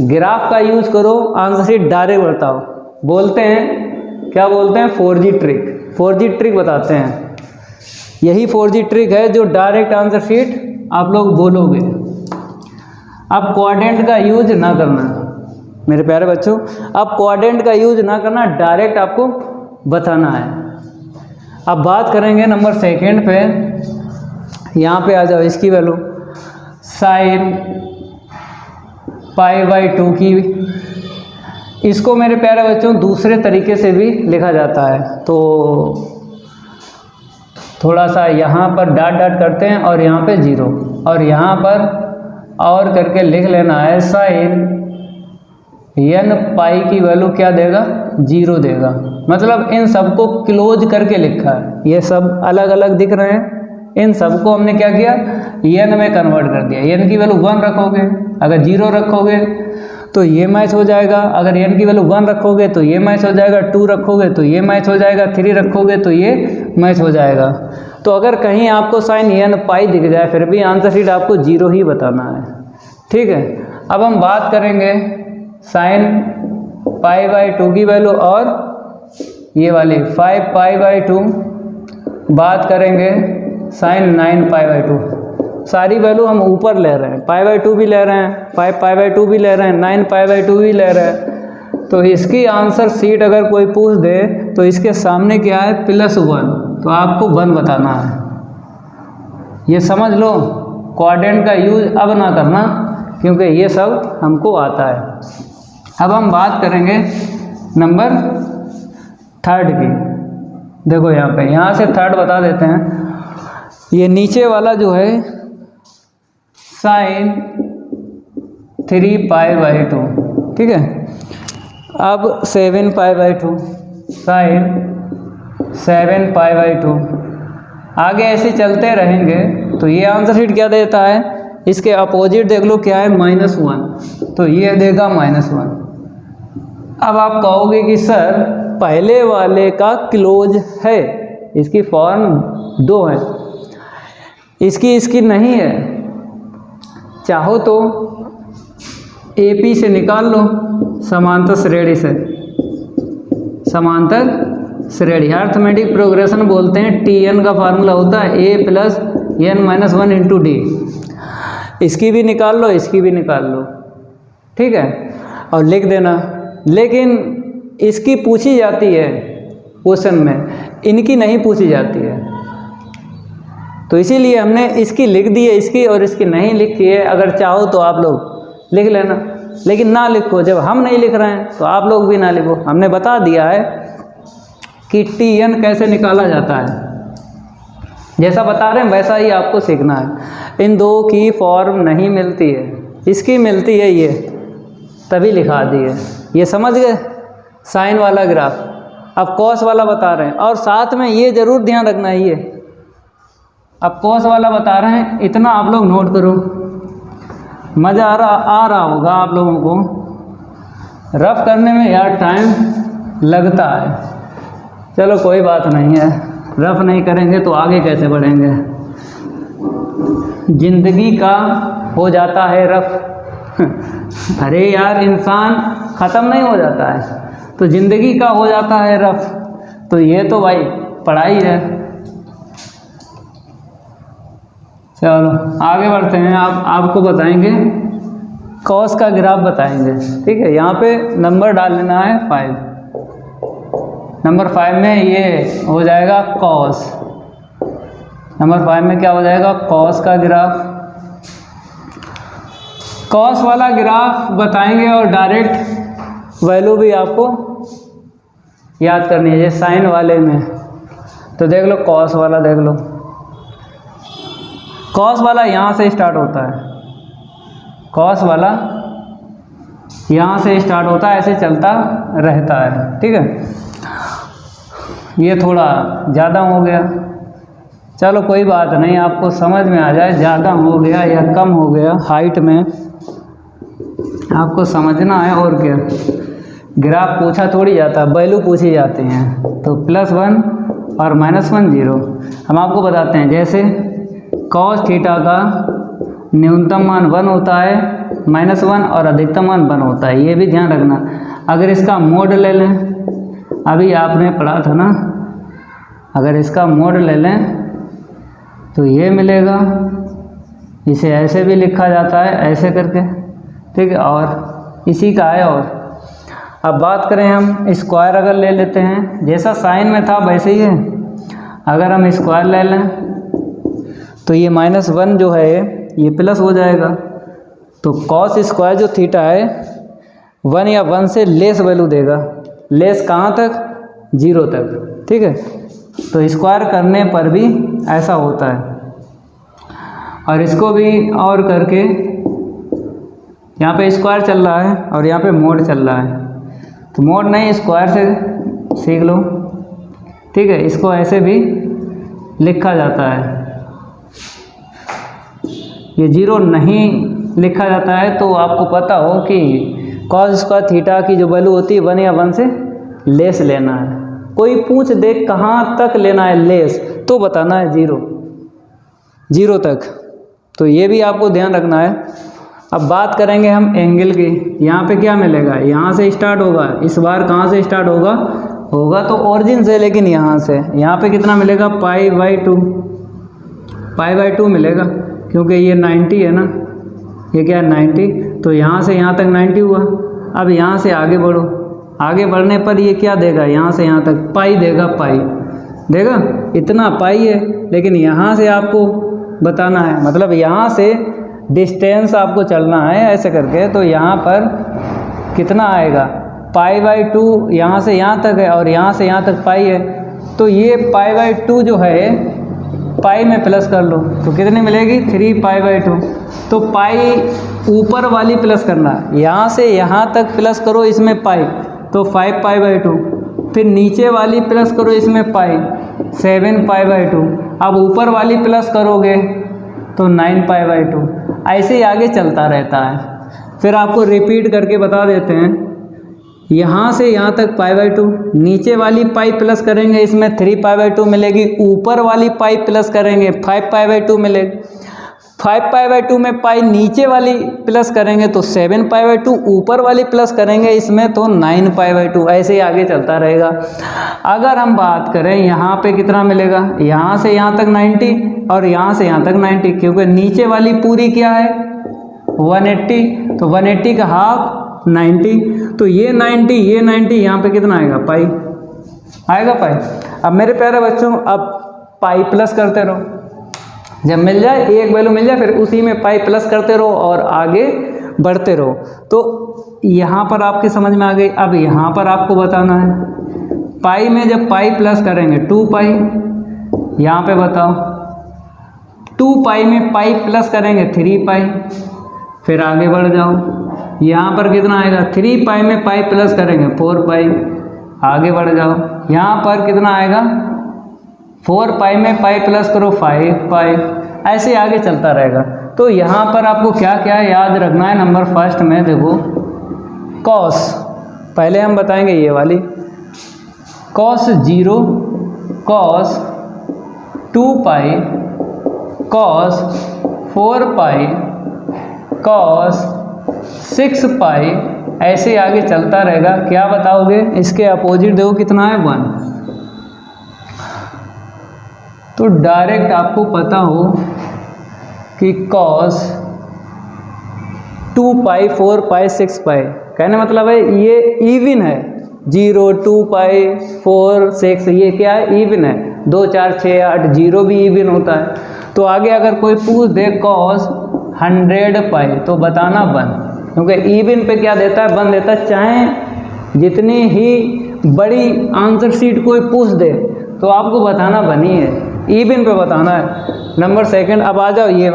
ग्राफ का यूज करो, आंसर शीट डायरेक्ट बताओ। बोलते हैं, क्या बोलते हैं? 4G trick. 4G ट्रिक बताते हैं। यही 4G ट्रिक है जो डायरेक्ट आंसर शीट आप लोग बोलोगे। अब क्वाड्रेंट का यूज ना करना मेरे प्यारे बच्चों, अब क्वाड्रेंट का यूज ना करना, डायरेक्ट आपको बताना है। अब बात करेंगे नंबर सेकंड पे, यहाँ पे आ जाओ। इसकी वैल्यू साइन π/2 की, इसको मेरे प्यारे बच्चों दूसरे तरीके से भी लिखा जाता है। तो थोड़ा सा यहाँ पर डॉट डॉट करते हैं और यहाँ पे 0 और यहाँ पर और करके लिख लेना है साइन n पाई की वैल्यू क्या देगा? 0 देगा। मतलब इन सबको क्लोज करके लिखा है। ये सब अलग अलग दिख रहे हैं, इन सबको हमने क्या किया? n में कन्वर्ट कर दिया। n की वैल्यू 1 रखोगे, अगर 0 रखोगे तो ये मैच हो जाएगा, अगर n की वैल्यू 1 रखोगे तो ये मैच हो जाएगा, 2 रखोगे तो ये मैच हो जाएगा, 3 रखोगे तो ये मैच हो जाएगा। तो अगर कहीं आपको साइन n पाई दिख जाए फिर भी आंसर शीट आपको 0 ही बताना है। ठीक है। अब हम बात करेंगे साइन π/2 की वैल्यू और ये वाली 5π/2, बात करेंगे साइन 9π/2। सारी वैल्यू हम ऊपर ले रहे हैं, π/2 भी ले रहे हैं, 5π/2 भी ले रहे हैं, 9π/2 भी ले रहे हैं। तो इसकी आंसर शीट अगर कोई पूछ दे तो इसके सामने क्या है? +1, तो आपको 1 बताना है। ये समझ लो, क्वाड्रेंट का यूज अब ना करना क्योंकि ये सब हमको आता है। अब हम बात करेंगे नंबर थर्ड की। देखो यहाँ से थर्ड बता देते हैं। ये नीचे वाला जो है साइन 3π/2, ठीक है। अब 7π/2, साइन 7π/2, आगे ऐसे चलते रहेंगे तो ये आंसर शीट क्या देता है? इसके अपोजिट देख लो क्या है? -1, तो ये देगा -1। अब आप कहोगे कि सर पहले वाले का क्लोज है, इसकी फॉर्म 2 है, इसकी नहीं है। चाहो तो AP से निकाल लो, समांतर श्रेणी से, समांतर श्रेणी अर्थमेटिक प्रोग्रेशन बोलते हैं। TN का फार्मूला होता है A + n - 1 × D। इसकी भी निकाल लो, इसकी भी निकाल लो, ठीक है, और लिख देना। लेकिन इसकी पूछी जाती है क्वेश्चन में, इनकी नहीं पूछी जाती है, तो इसीलिए हमने इसकी लिख दी है, इसकी और इसकी नहीं लिखी है। अगर चाहो तो आप लोग लिख लेना, लेकिन ना लिखो। जब हम नहीं लिख रहे हैं तो आप लोग भी ना लिखो। हमने बता दिया है कि TN कैसे निकाला जाता है, जैसा बता रहे हैं वैसा ही आपको सीखना है। इन दो की फॉर्म नहीं मिलती है, इसकी मिलती है ये, तभी लिखा दी है। ये समझ गए? साइन वाला ग्राफ। अब कॉस वाला बता रहे हैं, और साथ में ये ज़रूर ध्यान रखना है, ये अब कॉस वाला बता रहे हैं, इतना आप लोग नोट करो। मज़ा आ रहा होगा आप लोगों को। रफ करने में यार टाइम लगता है, चलो कोई बात नहीं है, रफ नहीं करेंगे तो आगे कैसे बढ़ेंगे। ज़िंदगी का हो जाता है रफ। अरे यार, इंसान ख़त्म नहीं हो जाता है, तो ज़िंदगी का हो जाता है रफ। तो ये तो भाई पढ़ाई है। चलो आगे बढ़ते हैं। आपको बताएंगे कॉस का ग्राफ बताएंगे, ठीक है। यहाँ पे नंबर डाल लेना है 5। नंबर 5 में ये हो जाएगा कॉस। नंबर 5 में क्या हो जाएगा? कॉस का ग्राफ। कॉस वाला ग्राफ बताएंगे और डायरेक्ट वैल्यू भी आपको याद करनी है। ये साइन वाले में तो देख लो, कॉस वाला देख लो। कॉस वाला यहाँ से स्टार्ट होता है, कॉस वाला यहाँ से स्टार्ट होता है, ऐसे चलता रहता है, ठीक है। ये थोड़ा ज़्यादा हो गया, चलो कोई बात नहीं, आपको समझ में आ जाए ज़्यादा हो गया या कम हो गया हाइट में, आपको समझना है और क्या। ग्राफ पूछा थोड़ी जाता, वैल्यू पूछी जाती हैं। तो +1 और -1 0। हम आपको बताते हैं, जैसे कॉस थीटा का न्यूनतम मान 1 होता है, -1 और अधिकतम मान 1 होता है, ये भी ध्यान रखना। अगर इसका मोड ले लें, अभी आपने पढ़ा था ना, अगर इसका मोड ले लें तो ये मिलेगा। इसे ऐसे भी लिखा जाता है, ऐसे करके, ठीक है। और इसी का है। और अब बात करें हम स्क्वायर अगर ले लेते हैं, जैसा साइन में था वैसे ही है। अगर हम स्क्वायर ले लें तो ये -1 जो है ये प्लस हो जाएगा। तो कॉस स्क्वायर जो थीटा है 1 या 1 से लेस वैल्यू देगा। लेस कहाँ तक? 0 तक, ठीक है। तो स्क्वायर करने पर भी ऐसा होता है। और इसको भी और करके, यहाँ पे स्क्वायर चल रहा है और यहाँ पे मोड चल रहा है, तो मोड नहीं, स्क्वायर से सीख लो, ठीक है। इसको ऐसे भी लिखा जाता है। ये 0 नहीं लिखा जाता है तो आपको पता हो कि कॉस स्क्वायर थीटा की जो वैल्यू होती है 1 या 1 से लेस लेना है। कोई पूछ दे कहाँ तक लेना है लेस, तो बताना है 0 तक। तो ये भी आपको ध्यान रखना है। अब बात करेंगे हम एंगल की। यहाँ पे क्या मिलेगा? यहाँ से स्टार्ट होगा, इस बार कहाँ से स्टार्ट होगा तो ओरिजिन से, लेकिन यहाँ से यहाँ पे कितना मिलेगा? π/2 मिलेगा, क्योंकि ये 90 है ना, ये क्या है 90। तो यहाँ से यहाँ तक 90 हुआ। अब यहाँ से आगे बढ़ो, आगे बढ़ने पर ये क्या देगा? यहाँ से यहाँ तक पाई देगा, पाई देगा, इतना पाई है। लेकिन यहाँ से आपको बताना है, मतलब यहाँ से डिस्टेंस आपको चलना है ऐसे करके। तो यहाँ पर कितना आएगा? π/2 यहाँ से यहाँ तक है और यहाँ से यहाँ तक पाई है। तो ये π/2 जो है पाई में प्लस कर लो तो कितनी मिलेगी? 3π/2। तो पाई ऊपर वाली प्लस करना, यहाँ से यहाँ तक प्लस करो इसमें पाई, तो 5π/2। फिर नीचे वाली प्लस करो इसमें पाई, 7π/2। अब ऊपर वाली प्लस करोगे तो 9π/2। ऐसे ही आगे चलता रहता है। फिर आपको रिपीट करके बता देते हैं, यहाँ से यहाँ तक π/2, नीचे वाली पाई प्लस करेंगे इसमें 3π/2 मिलेगी, ऊपर वाली पाई प्लस करेंगे 5π/2 मिलेगी, 5π/2 में पाई नीचे वाली प्लस करेंगे तो 7π/2, ऊपर वाली प्लस करेंगे इसमें तो 9π/2। ऐसे ही आगे चलता रहेगा। अगर हम बात करें यहाँ पे कितना मिलेगा? यहाँ से यहाँ तक 90 और यहाँ से यहाँ तक 90, क्योंकि नीचे वाली पूरी क्या है? 180। तो 180 का हाफ 90। तो ये 90 यहाँ पे कितना आएगा? पाई आएगा, पाई। अब मेरे प्यारे बच्चों, अब पाई प्लस करते रहो, जब मिल जाए एक वैल्यू मिल जाए फिर उसी में पाई प्लस करते रहो और आगे बढ़ते रहो। तो यहाँ पर आपके समझ में आ गई। अब यहाँ पर आपको बताना है, पाई में जब पाई प्लस करेंगे 2π, यहाँ पे बताओ 2π में पाई प्लस करेंगे 3π। फिर आगे बढ़ जाओ, यहाँ पर कितना आएगा? 3π में पाई प्लस करेंगे 4π। आगे बढ़ जाओ, यहाँ पर कितना आएगा? 4π में पाई प्लस करो 5π। ऐसे आगे चलता रहेगा। तो यहाँ पर आपको क्या क्या याद रखना है? नंबर फर्स्ट में देखो, कॉस, पहले हम बताएंगे ये वाली cos 0, cos 2π, cos 4π, cos 6 पाई, ऐसे आगे चलता रहेगा। क्या बताओगे? इसके अपोजिट देखो कितना है 1। तो डायरेक्ट आपको पता हो कि cos 2 पाई 4 पाई 6 पाई, कहने मतलब है ये इवन है। 0 2 पाई 4 6 ये क्या है? इवन है। 2 4 6 8 0 भी इवन होता है। तो आगे अगर कोई पूछ दे cos 100 पाई तो बताना 1, क्योंकि इवन पे क्या देता है? 1 देता है। चाहे जितनी ही बड़ी आंसर शीट कोई पूछ दे तो आपको बताना 1 ही है, इवन पे बताना है। नंबर सेकंड, अब आ जाओ ये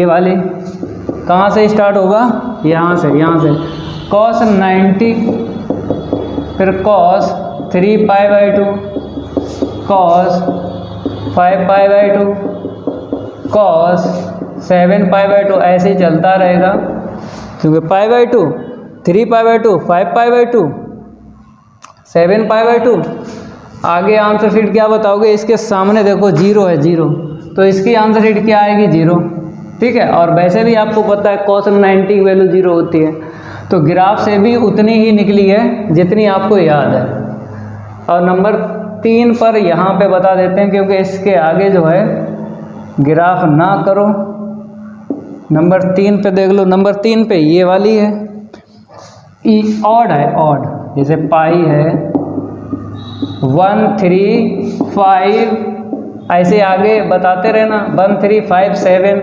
वाली कहाँ से स्टार्ट होगा? यहाँ से cos 90, फिर cos 3 pi by 2, cos 5 pi by 2, cos 7 pi by 2, ऐसे ही चलता रहेगा। क्योंकि pi by 2, 3 pi by 2, 5 pi by 2, 7 pi by 2। आगे आंसर शीट क्या बताओगे? इसके सामने देखो 0 है, 0, तो इसकी आंसर शीट क्या आएगी? 0। ठीक है। और वैसे भी आपको पता है cos 90 की वैल्यू 0 होती है, तो ग्राफ से भी उतनी ही निकली है जितनी आपको याद है। और नंबर 3 पर यहाँ पे बता देते हैं, क्योंकि इसके आगे जो है ग्राफ ना करो। नंबर 3 पे देख लो, नंबर 3 पे ये वाली है, ऑड है, ऑड, जैसे पाई है 1 3 5, ऐसे आगे बताते रहना 1 3 5 7,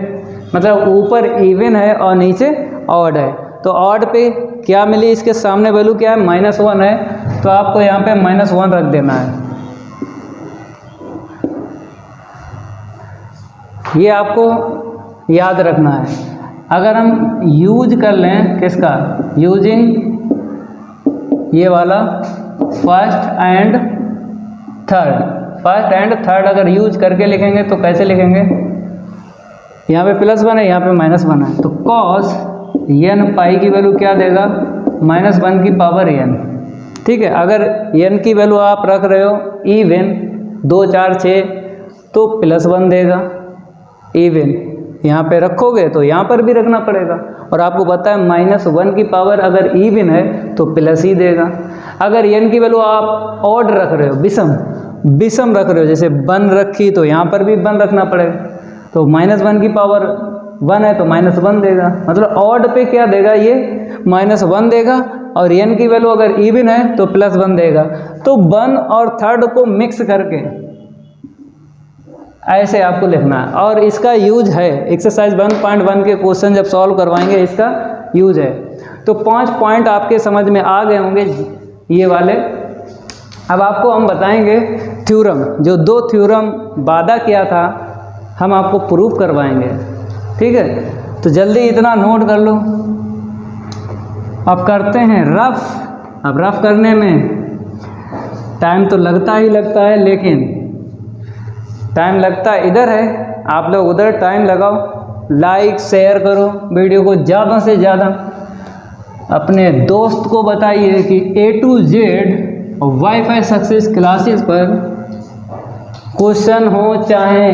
मतलब ऊपर इवन है और नीचे ऑड है। तो ऑड पे क्या मिली? इसके सामने वैल्यू क्या है? -1 है, तो आपको यहाँ पे -1 रख देना है। ये आपको याद रखना है। अगर हम यूज कर लें किसका? यूजिंग ये वाला फर्स्ट एंड थर्ड, अगर यूज करके लिखेंगे तो कैसे लिखेंगे? यहाँ पे +1 है, यहाँ पे -1 है, तो cos n पाई की वैल्यू क्या देगा? -1 की पावर n। ठीक है। अगर n की वैल्यू आप रख रहे हो इवन 2 4 6 तो +1 देगा इवन। यहाँ पे रखोगे तो यहाँ पर भी रखना पड़ेगा, और आपको पता है -1 की पावर अगर इवन है तो प्लस ही देगा। अगर n की वैल्यू आप ऑड रख रहे हो, विषम रख रहे हो, जैसे 1 रखी तो यहाँ पर भी 1 रखना पड़ेगा, तो -1 की पावर 1 है तो -1 देगा। मतलब ऑड पे क्या देगा? ये -1 देगा, और n की वैल्यू अगर इवन है तो +1 देगा। तो 1 और थर्ड को मिक्स करके ऐसे आपको लिखना है। और इसका यूज है, एक्सरसाइज 1.1 के क्वेश्चन जब सॉल्व करवाएंगे इसका यूज है। तो 5 पॉइंट आपके समझ में आ गए होंगे ये वाले। अब आपको हम बताएंगे थ्योरम, जो 2 थ्योरम वादा किया था हम आपको प्रूफ करवाएंगे। ठीक है, तो जल्दी इतना नोट कर लो। अब करते हैं रफ। अब रफ करने में टाइम तो लगता ही लगता है, लेकिन टाइम लगता इधर है, आप लोग उधर टाइम लगाओ। लाइक शेयर करो वीडियो को ज़्यादा से ज़्यादा, अपने दोस्त को बताइए कि A to Z wifi success classes पर क्वेश्चन हो चाहे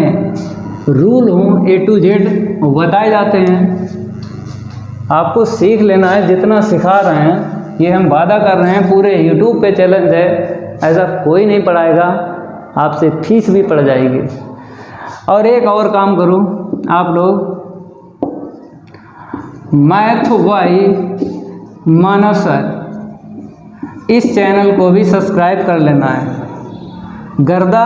रूल हो, A to Z बताए जाते हैं। आपको सीख लेना है, जितना सिखा रहे हैं ये हम वादा कर रहे हैं। पूरे YouTube पे चैलेंज है, ऐसा कोई नहीं पढ़ाएगा, आपसे फीस भी पड़ जाएगी। और एक और काम करो आप लोग, मैथ बाय मानव सर, इस चैनल को भी सब्सक्राइब कर लेना है। गर्दा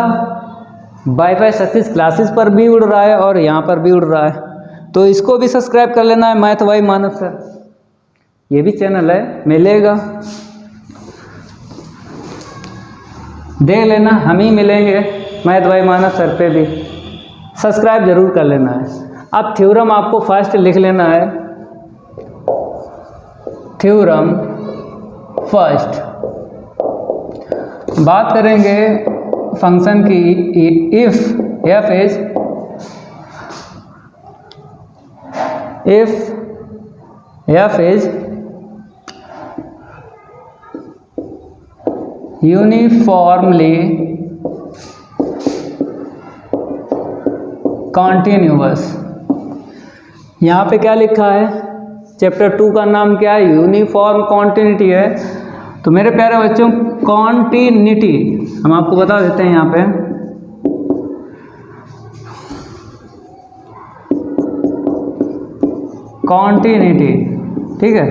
वाईफाई सक्सेस क्लासेस पर भी उड़ रहा है और यहाँ पर भी उड़ रहा है, तो इसको भी सब्सक्राइब कर लेना है, मैथ बाय मानव सर। ये भी चैनल है, मिलेगा, देख लेना, हम ही मिलेंगे मैथ बाय मानव सर पे भी। सब्सक्राइब जरूर कर लेना है। अब थ्योरम आपको फर्स्ट लिख लेना है। थ्योरम फर्स्ट, बात करेंगे फंक्शन की। If f is uniformly continuous, यहाँ पे क्या लिखा है, चैप्टर 2 का नाम क्या है, यूनिफॉर्म कॉन्टिन्यूटी है। तो मेरे प्यारे बच्चों, कॉन्टिन्यूटी हम आपको बता देते हैं यहाँ पे, कॉन्टिन्यूटी, ठीक है,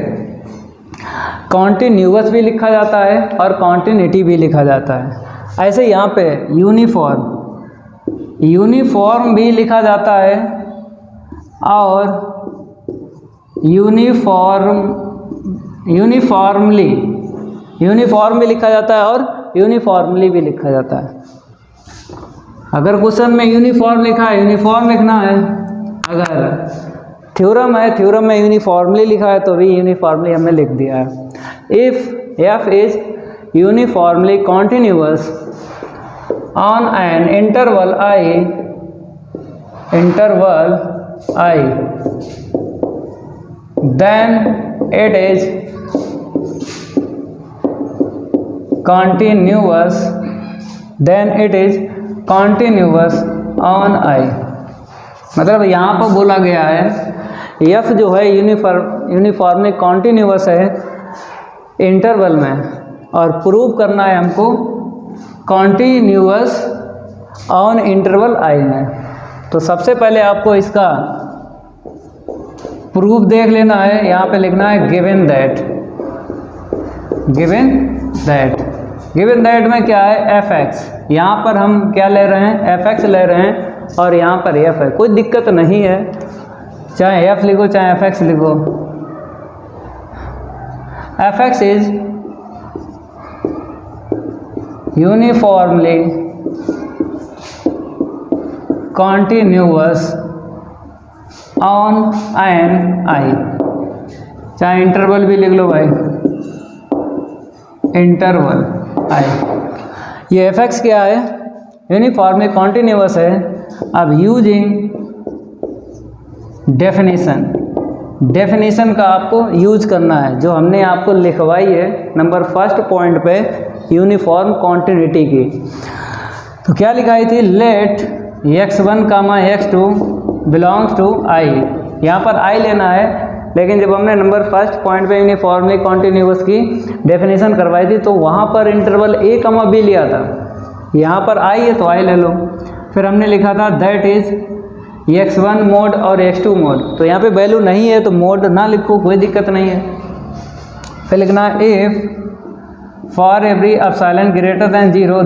कॉन्टिन्यूअस भी लिखा जाता है और कॉन्टिन्यूटी भी लिखा जाता है। ऐसे यहाँ पे यूनिफॉर्म भी लिखा जाता है और यूनिफॉर्म भी लिखा जाता है और यूनिफॉर्मली भी लिखा जाता है। अगर क्वेश्चन में यूनिफॉर्म लिखा है, यूनिफॉर्म लिखना है, अगर थ्योरम है, थ्योरम में यूनिफॉर्मली लिखा है तो भी यूनिफॉर्मली हमने लिख दिया है। If F is uniformly continuous on an interval I then it is continuous on I। मतलब यहाँ पर बोला गया है F जो है यूनिफॉर्मली कॉन्टिन्यूअस है इंटरवल में, और प्रूव करना है हमको कॉन्टिन्यूअस ऑन इंटरवल I में। तो सबसे पहले आपको इसका प्रूफ देख लेना है। यहाँ पे लिखना है गिवन दैट में क्या है, fx। यहाँ पर हम क्या ले रहे हैं, fx ले रहे हैं और यहाँ पर f है। कोई दिक्कत नहीं है, चाहे f लिखो चाहे fx लिखो। fx is uniformly continuous on an I, चाहे इंटरवल भी लिख लो भाई, इंटरवल आई। ये fx क्या है, यूनिफॉर्मली कॉन्टिन्यूअस है। अब यूजिंग डेफिनेशन का आपको यूज करना है, जो हमने आपको लिखवाई है नंबर फर्स्ट पॉइंट पे यूनिफॉर्म कॉन्टिन्यूटी की। तो क्या लिखाई थी, late x1, x2 belongs to I। यहाँ पर I लेना है, लेकिन जब हमने नंबर फर्स्ट पॉइंट पे यूनिफॉर्मली कॉन्टिन्यूअस की डेफिनेशन करवाई थी तो वहाँ पर इंटरवल a, b लिया था। यहाँ पर I है तो I ले लो। फिर हमने लिखा था दैट इज x1 मोड और x2 मोड। तो यहाँ पे वैल्यू नहीं है तो मोड ना लिखो, कोई दिक्कत नहीं है। फिर लिखना है if for every epsilon greater than 0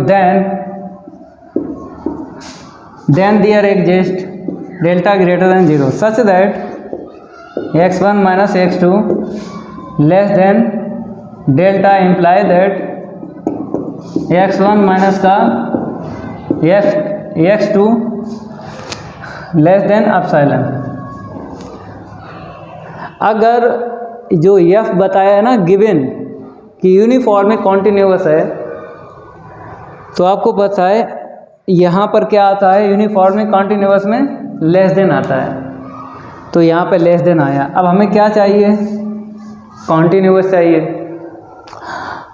then there exist delta greater than 0 such that x1 minus x2 less than delta imply that x1 minus का x2 लेस देन एप्सिलॉन। अगर जो f बताया है ना गिवन कि यूनिफॉर्म कॉन्टिन्यूअस है, तो आपको पता है यहाँ पर क्या आता है, यूनिफॉर्म कॉन्टिन्यूअस में लेस देन आता है। तो यहाँ पे लेस देन आया। अब हमें क्या चाहिए, कॉन्टिन्यूअस चाहिए,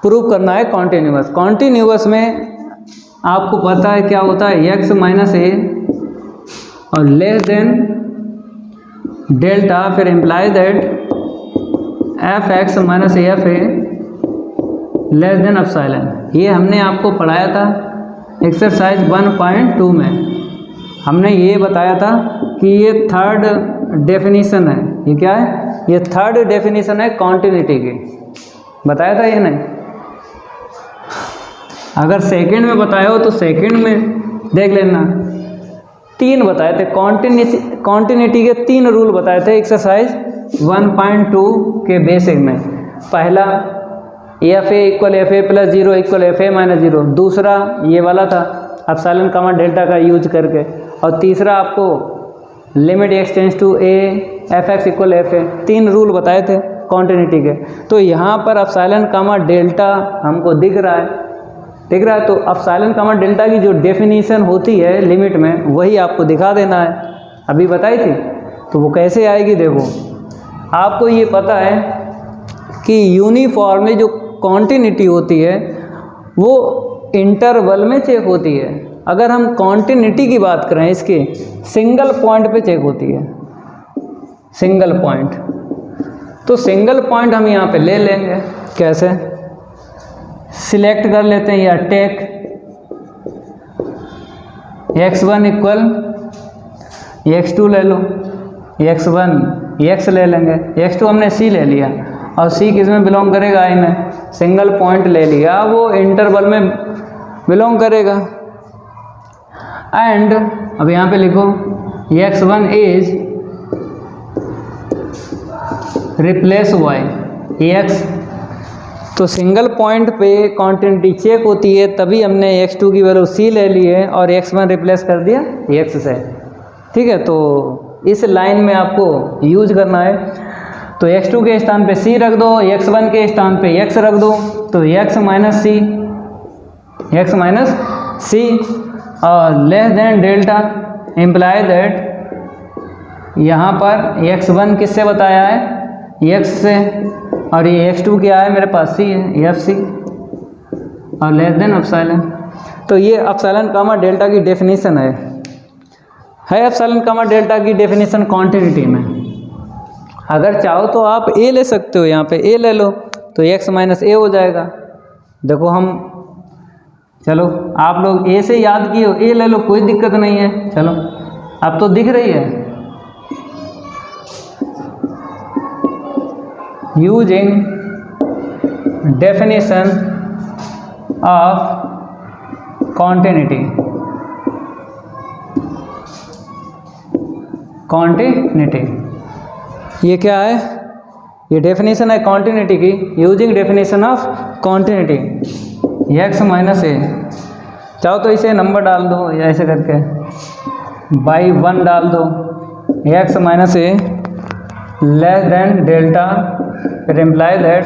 प्रूव करना है कॉन्टिन्यूअस। कॉन्टिन्यूअस में आपको पता है क्या होता है, x माइनस ए और लेस देन डेल्टा, फिर imply that fx minus F A less than epsilon. ये हमने आपको पढ़ाया था एक्सरसाइज 1.2 में। हमने ये बताया था कि ये थर्ड डेफिनेशन है। ये क्या है, ये थर्ड डेफिनेशन है कॉन्टिन्यूटी की, बताया था ये नहीं। अगर सेकंड में बताया हो तो सेकंड में देख लेना। 3 बताए थे कॉन्टिन्यूटी के, 3 रूल बताए थे एक्सरसाइज 1.2 के बेसिक में। पहला f a equal f a plus 0 equal f a minus 0। दूसरा ये वाला था एप्सिलॉन कॉमा डेल्टा का यूज करके। और तीसरा आपको limit x tends to a f x equal f a. 3 rule बताए थे कॉन्टिन्यूटी के। तो यहाँ पर एप्सिलॉन कॉमा डेल्टा हमको दिख रहा है, तो एप्सिलॉन कॉमा डेल्टा की जो डेफिनीशन होती है लिमिट में, वही आपको दिखा देना है। अभी बताई थी, तो वो कैसे आएगी देखो। आपको ये पता है कि यूनिफॉर्मली जो कॉन्टिन्यूटी होती है वो इंटरवल में चेक होती है। अगर हम कॉन्टिन्यूटी की बात करें, इसके सिंगल पॉइंट पे चेक होती है, सिंगल पॉइंट। तो सिंगल पॉइंट हम यहाँ पे ले लेंगे, कैसे? सिलेक्ट कर लेते हैं या टेक x1 इक्वल x2 ले लो, x1 x ले लेंगे, x2 हमने c ले लिया, और c किस में बिलोंग करेगा? i में। सिंगल पॉइंट ले लिया, वो इंटरवल में बिलोंग करेगा। एंड अब यहाँ पे लिखो x1 is replace y, x। तो सिंगल पॉइंट पे कॉन्टिन्यूटी चेक होती है, तभी हमने x2 की वैल्यू c ले ली है और x1 रिप्लेस कर दिया x से। ठीक है, तो इस लाइन में आपको यूज करना है। तो x2 के स्थान पे c रख दो, x1 के स्थान पे x रख दो, तो x माइनस c और less than delta, imply that यहाँ पर x1 किससे बताया है? x से, और ये x2 क्या है? मेरे पास c है, fc, और लेस देन एप्सिलॉन। तो ये एप्सिलॉन कामा डेल्टा की डेफिनेशन है एप्सिलॉन कामा डेल्टा की डेफिनेशन कॉन्टिन्यूटी में। अगर चाहो तो आप a ले सकते हो, यहाँ पे a ले लो, तो x माइनस a हो जाएगा। देखो हम, चलो आप लोग a से याद किए हो, a ले लो, कोई दिक्कत नहीं है। चलो अब तो दिख रही है। यूजिंग डेफिनेशन ऑफ कॉन्टिन्यूटी, ये क्या है? ये डेफिनेशन है कॉन्टिन्यूटी की। Using definition of continuity x minus a, चाहो तो इसे नंबर डाल दो या ऐसे करके बाई 1 डाल दो, x माइनस ए लेस देन डेल्टा, फिर imply that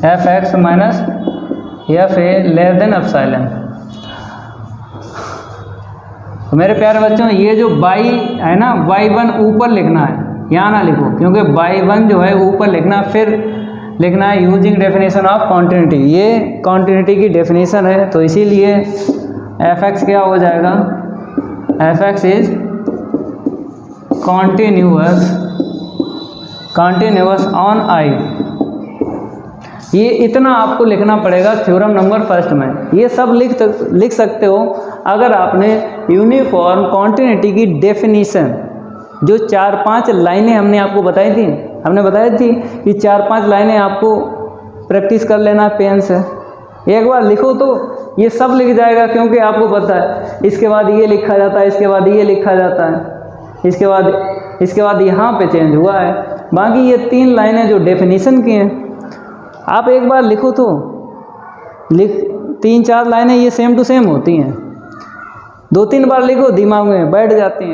F x minus F A less than epsilon. तो मेरे प्यारे बच्चों, ये जो बाई है ना, y1 ऊपर लिखना है, यहाँ ना लिखो, क्योंकि y1 जो है ऊपर लिखना, फिर लिखना है यूजिंग डेफिनेशन ऑफ कॉन्टिन्यूटी। ये कॉन्टिन्यूटी की डेफिनेशन है, तो इसीलिए एफ एक्स क्या हो जाएगा? F x is continuous on I. ये इतना आपको लिखना पड़ेगा थ्योरम नंबर फर्स्ट में। ये सब लिख सकते हो अगर आपने यूनिफॉर्म कॉन्टिन्यूटी की डेफिनेशन, जो 4-5 लाइनें हमने आपको बताई थी, कि 4-5 लाइनें आपको प्रैक्टिस कर लेना पेन से। एक बार लिखो तो ये सब लिख जाएगा, क्योंकि आपको पता है इसके बाद ये लिखा जाता है, इसके बाद ये लिखा जाता है, इसके बाद यहाँ पे चेंज हुआ है। बाकी ये 3 लाइनें जो डेफिनेशन की हैं, आप एक बार लिखो तो 3-4 लाइनें ये सेम टू सेम होती हैं। 2-3 बार लिखो, दिमाग में बैठ जाती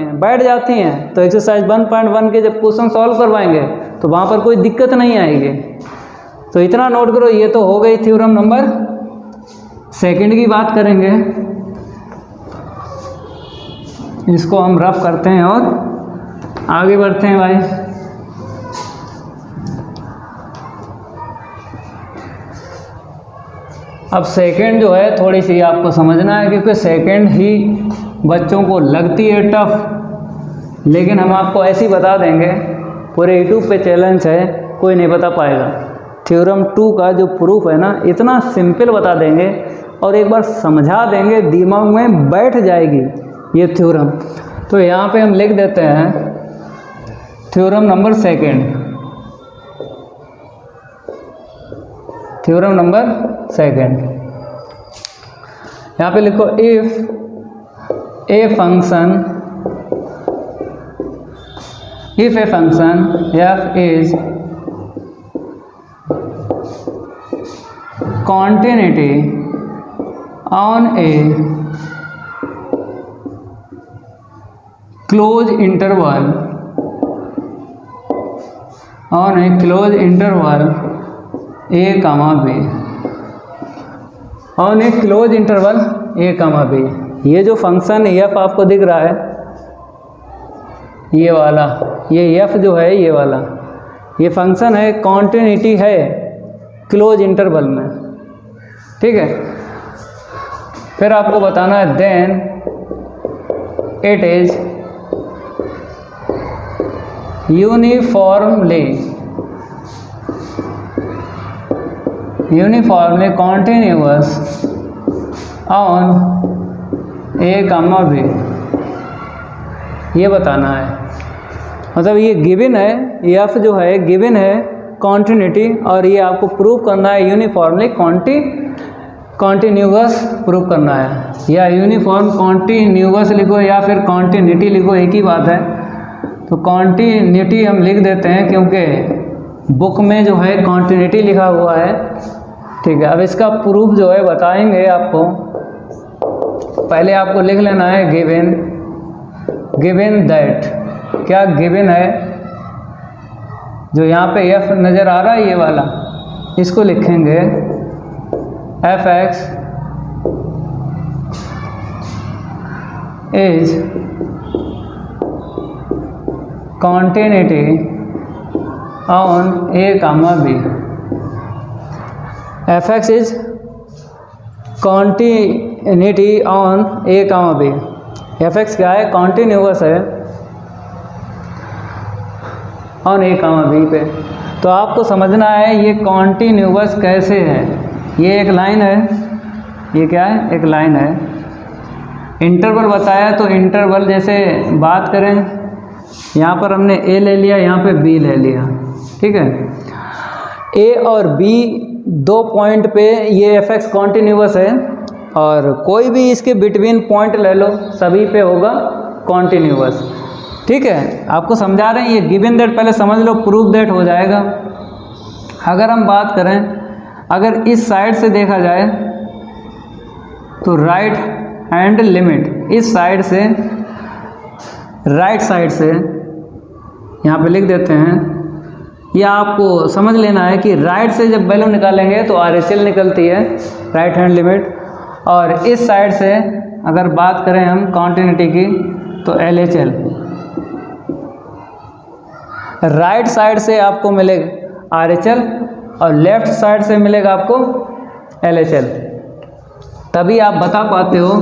हैं। तो एक्सरसाइज 1.1 के जब क्वेश्चन सॉल्व करवाएंगे तो वहाँ पर कोई दिक्कत नहीं आएगी। तो इतना नोट करो। ये तो हो गई थ्योरम नंबर सेकंड की बात करेंगे। इसको हम रफ करते हैं और आगे बढ़ते हैं भाई। अब सेकंड जो है थोड़ी सी आपको समझना है, क्योंकि सेकंड ही बच्चों को लगती है टफ, लेकिन हम आपको ऐसे ही बता देंगे। पूरे यूट्यूब पे चैलेंज है, कोई नहीं बता पाएगा। थ्योरम 2 का जो प्रूफ है ना, इतना सिंपल बता देंगे और एक बार समझा देंगे, दिमाग में बैठ जाएगी ये थ्योरम। तो यहाँ पे हम लिख देते हैं theorem number second. Theorem number second, यहाँ पे लिखो if a function f is continuity on a closed interval a comma b, on A close interval a comma b। ये जो फंक्शन f आपको दिख रहा है, ये वाला, ये f जो है ये वाला, ये फंक्शन है, कॉन्टिन्यूटी है क्लोज इंटरवल में, ठीक है। फिर आपको बताना है then it is uniformly continuous on a comma b, ये बताना है। मतलब ये गिवन है, एफ जो है गिवन है कॉन्टिन्यूटी, और ये आपको प्रूव करना है यूनिफॉर्मली कॉन्टिन्यूअस प्रूव करना है। या यूनिफॉर्म कॉन्टिन्यूअस लिखो या फिर कॉन्टिन्यूटी लिखो, एक ही बात है। तो कॉन्टिन्यूटी हम लिख देते हैं क्योंकि बुक में जो है कॉन्टिन्यूटी लिखा हुआ है, ठीक है। अब इसका प्रूफ जो है बताएंगे आपको। पहले आपको लिख लेना है गिवन दैट, क्या गिवन है, जो यहाँ पे एफ नज़र आ रहा है ये वाला, इसको लिखेंगे f x is continuity on a comma b. F x is continuity on a comma b. F x क्या है, कॉन्टिन्यूअस है ऑन ए कॉमा बी पे। तो आपको समझना है ये कॉन्टिन्यूअस कैसे है। ये एक लाइन है, ये क्या है, एक लाइन है। इंटरवल बताया, तो इंटरवल जैसे बात करें, यहाँ पर हमने ए ले लिया, यहाँ पे बी ले लिया, ठीक है। ए और बी दो पॉइंट पे ये एफ एक्स कॉन्टिन्यूअस है, और कोई भी इसके बिटवीन पॉइंट ले लो, सभी पे होगा कॉन्टिन्यूअस, ठीक है। आपको समझा रहे हैं, ये गिवन दैट पहले समझ लो, प्रूफ दैट हो जाएगा। अगर हम बात करें, अगर इस साइड से देखा जाए तो राइट हैंड लिमिट, इस साइड से, राइट साइड से यहाँ पे लिख देते हैं। ये आपको समझ लेना है कि राइट से जब वैल्यू निकालेंगे तो RHL निकलती है, राइट हैंड लिमिट। और इस साइड से अगर बात करें हम कॉन्टिन्यूटी की तो LHL। राइट साइड से आपको मिलेगा RHL और लेफ्ट साइड से मिलेगा आपको LHL। तभी आप बता पाते हो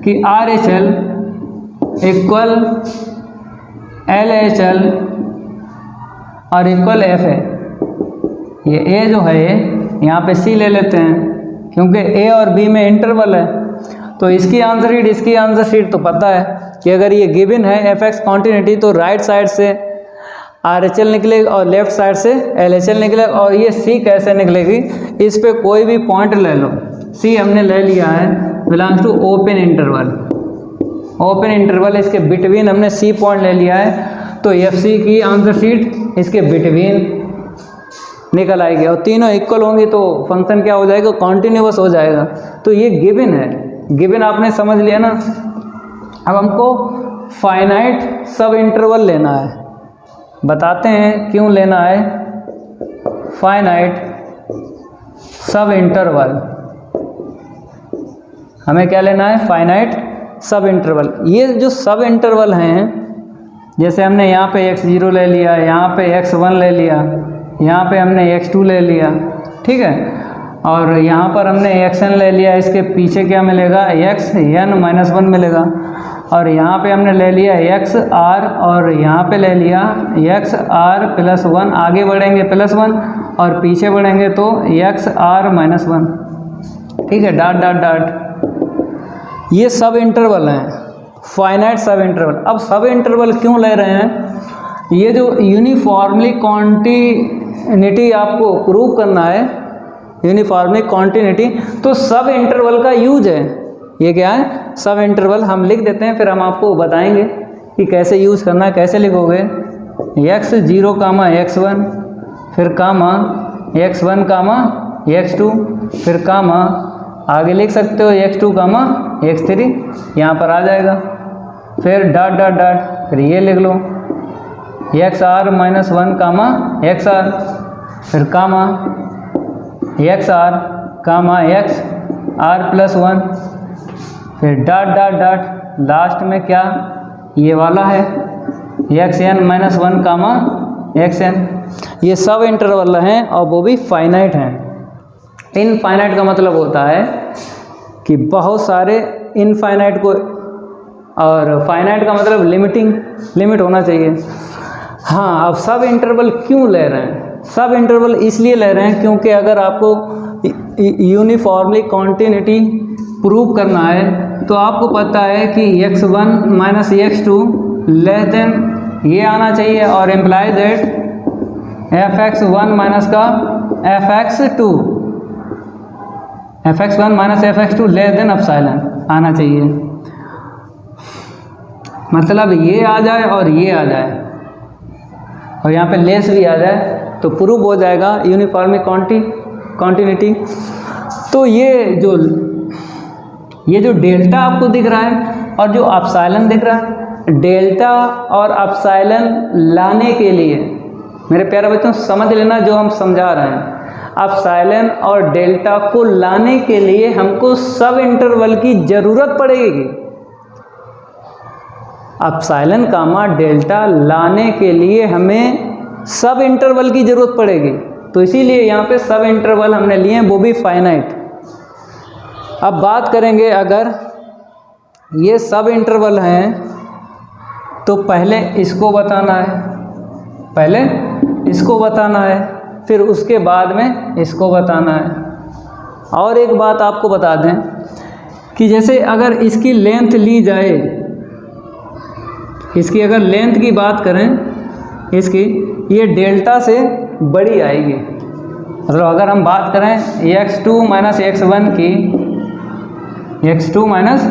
कि RHL इक्वल LHL और इक्वल F है। ये A जो है यहाँ पे C ले लेते हैं क्योंकि A और B में इंटरवल है। तो इसकी आंसर शीट तो पता है कि अगर ये गिवन है एफ एक्स कॉन्टिन्यूटी, तो राइट साइड से RHL निकलेगा और लेफ्ट साइड से LHL निकलेगा। और ये C कैसे निकलेगी, इस पे कोई भी पॉइंट ले लो। C हमने ले लिया है belongs to open interval, open interval, इसके बिटवीन हमने C पॉइंट ले लिया है। तो FC की आंसर शीट इसके बिटवीन निकल आएगी, और तीनों इक्वल होंगी तो फंक्शन क्या हो जाएगा, कॉन्टिन्यूअस हो जाएगा। तो ये गिवन है, गिवन आपने समझ लिया ना। अब हमको फाइनाइट सब इंटरवल लेना है, बताते हैं क्यों लेना है फाइनाइट सब इंटरवल। हमें क्या लेना है, फाइनाइट सब इंटरवल। ये जो सब इंटरवल हैं, जैसे हमने यहाँ पे x0 ले लिया, यहाँ पे x1 ले लिया, यहाँ पे हमने x2 ले लिया, ठीक है, और यहाँ पर हमने xn ले लिया। इसके पीछे क्या मिलेगा, xn-1 मिलेगा। और यहाँ पे हमने ले लिया xr और यहाँ पे ले लिया xr+1। आगे बढ़ेंगे +1 और पीछे बढ़ेंगे तो xr-1, ठीक है, डॉट डॉट डॉट। ये सब इंटरवल हैं, फाइनाइट सब इंटरवल। अब सब इंटरवल क्यों ले रहे हैं, ये जो यूनिफॉर्मली कॉन्टिन्यूटी आपको प्रूव करना है, यूनिफॉर्मली कॉन्टिन्यूटी, तो सब इंटरवल का यूज है। ये क्या है, सब इंटरवल। हम लिख देते हैं, फिर हम आपको बताएंगे कि कैसे यूज़ करना है। कैसे लिखोगे, x0, x1, फिर कामा x1, x2, फिर कामा आगे लिख सकते हो x2, x3, यहाँ पर आ जाएगा। फिर डॉट डॉट डॉट, फिर ये लिख लो xr-1, xr, फिर कामा xr, xr+1, फिर डॉट डॉट डॉट, लास्ट में क्या, ये वाला है xn-1, xn। ये सब इंटरवल हैं और वो भी फाइनाइट हैं। इनफाइनाइट का मतलब होता है कि बहुत सारे इनफाइनाइट को, और फाइनाइट का मतलब लिमिट होना चाहिए। हाँ, अब सब इंटरवल क्यों ले रहे हैं? सब इंटरवल इसलिए ले रहे हैं क्योंकि अगर आपको यूनिफॉर्मली कॉन्टिन्यूटी प्रूव करना है तो आपको पता है कि x1 minus x2 less then ये आना चाहिए और एम्प्लाई दैट fx1 माइनस का fx1 minus fx2 less than epsilon आना चाहिए। मतलब ये आ जाए और ये आ जाए और यहाँ पे लेस भी आ जाए तो प्रूव हो जाएगा यूनिफॉर्म कॉन्टिन्यूटी। तो ये जो डेल्टा आपको दिख रहा है और जो एप्सिलॉन दिख रहा है, डेल्टा और एप्सिलॉन लाने के लिए मेरे प्यारे बच्चों समझ लेना जो हम समझा रहे हैं। एप्सिलॉन और डेल्टा को लाने के लिए हमको सब इंटरवल की ज़रूरत पड़ेगी। एप्सिलॉन कामा डेल्टा लाने के लिए हमें सब इंटरवल की ज़रूरत पड़ेगी, तो इसीलिए यहाँ पे सब इंटरवल हमने लिए हैं, वो भी फाइनाइट। अब बात करेंगे, अगर ये सब इंटरवल हैं तो पहले इसको बताना है, फिर उसके बाद में इसको बताना है। और एक बात आपको बता दें कि जैसे अगर इसकी लेंथ ली जाए, इसकी अगर लेंथ की बात करें इसकी, ये डेल्टा से बड़ी आएगी। मतलब अगर हम बात करें x2 माइनस x1 की, x2 माइनस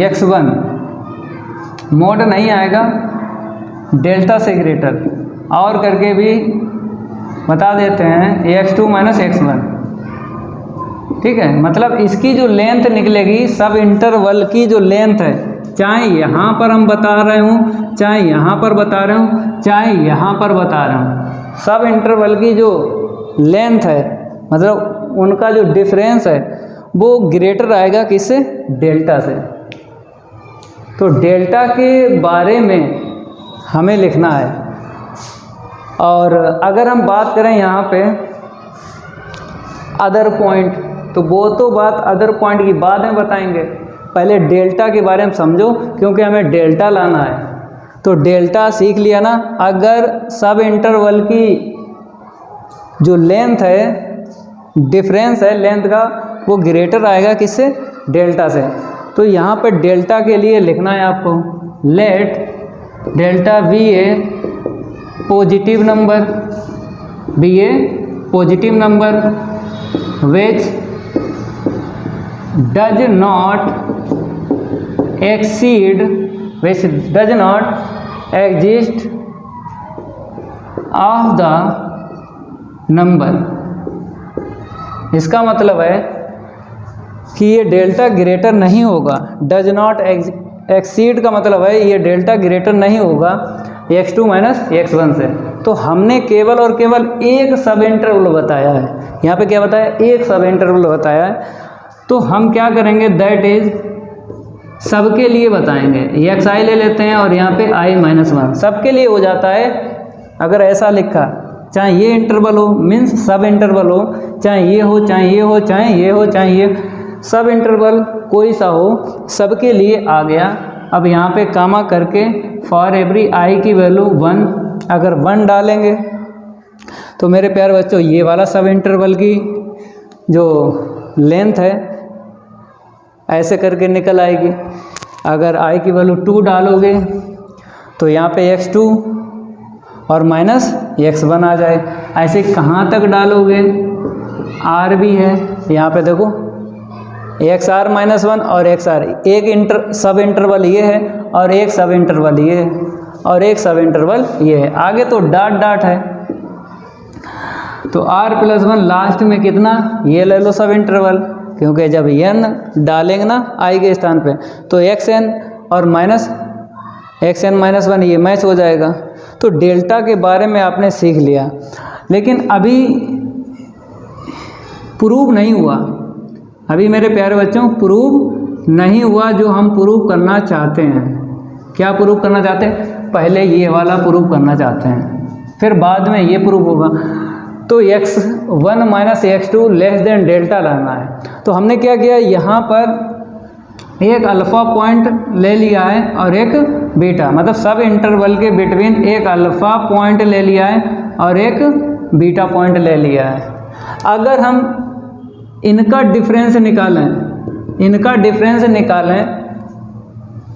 x1 मोड नहीं आएगा, डेल्टा से ग्रेटर और करके भी बता देते हैं x2 माइनस x1, ठीक है। मतलब इसकी जो लेंथ निकलेगी सब इंटरवल की जो लेंथ है, चाहे यहाँ पर हम बता रहे हूँ, चाहे यहाँ पर बता रहे हूँ, चाहे यहाँ पर बता रहे हूँ, सब इंटरवल की जो लेंथ है, मतलब उनका जो डिफरेंस है वो ग्रेटर आएगा किससे? डेल्टा से। तो डेल्टा के बारे में हमें लिखना है। और अगर हम बात करें यहाँ पे अदर पॉइंट, तो वो तो बात अदर पॉइंट की बाद में बताएंगे, पहले डेल्टा के बारे में समझो क्योंकि हमें डेल्टा लाना है। तो डेल्टा सीख लिया ना, अगर सब इंटरवल की जो लेंथ है, डिफरेंस है लेंथ का, वो ग्रेटर आएगा किससे? डेल्टा से। तो यहाँ पर डेल्टा के लिए लिखना है आपको, let delta be a positive number which does not exist of the number। इसका मतलब है कि ये डेल्टा ग्रेटर नहीं होगा। डज नॉट एक्सीड का मतलब है ये डेल्टा ग्रेटर नहीं होगा x2 माइनस x1 से। तो हमने केवल और केवल एक सब इंटरवल बताया है, यहाँ पे क्या बताया? एक सब इंटरवल बताया है। तो हम क्या करेंगे, दैट इज सबके लिए बताएंगे, xi ले लेते हैं और यहाँ पे i-1 सबके लिए हो जाता है। अगर ऐसा लिखा, चाहे ये इंटरवल हो, मीन्स सब इंटरवल हो, चाहे ये हो, चाहे ये हो, चाहे ये हो, चाहे ये, सब इंटरवल कोई सा हो, सबके लिए आ गया। अब यहाँ पे कामा करके फॉर एवरी i की वैल्यू 1, अगर 1 डालेंगे तो मेरे प्यारे बच्चों ये वाला सब इंटरवल की जो लेंथ है ऐसे करके निकल आएगी। अगर i की वैल्यू 2 डालोगे तो यहाँ पे x2 और माइनस x1 आ जाए। ऐसे कहाँ तक डालोगे? r भी है, यहाँ पे देखो xr-1 और xr, एक सब इंटरवल ये है और एक सब इंटरवल ये है और एक सब इंटरवल ये है, आगे तो डॉट डॉट है। तो r+1 लास्ट में कितना, ये ले लो सब इंटरवल, क्योंकि जब n डालेंगे ना i के स्थान पे तो xn और xn-1 ये मैच हो जाएगा। तो डेल्टा के बारे में आपने सीख लिया, लेकिन अभी प्रूव नहीं हुआ, अभी मेरे प्यारे बच्चों प्रूव नहीं हुआ जो हम प्रूव करना चाहते हैं। क्या प्रूव करना चाहते हैं? पहले ये वाला प्रूव करना चाहते हैं, फिर बाद में ये प्रूव होगा। तो x1 minus x2 less than delta लाना है। तो हमने क्या किया, यहाँ पर एक अल्फ़ा पॉइंट ले लिया है और एक बीटा, मतलब सब इंटरवल के बिटवीन एक अल्फ़ा पॉइंट ले लिया है और एक बीटा पॉइंट ले लिया है। अगर हम इनका डिफरेंस निकालें,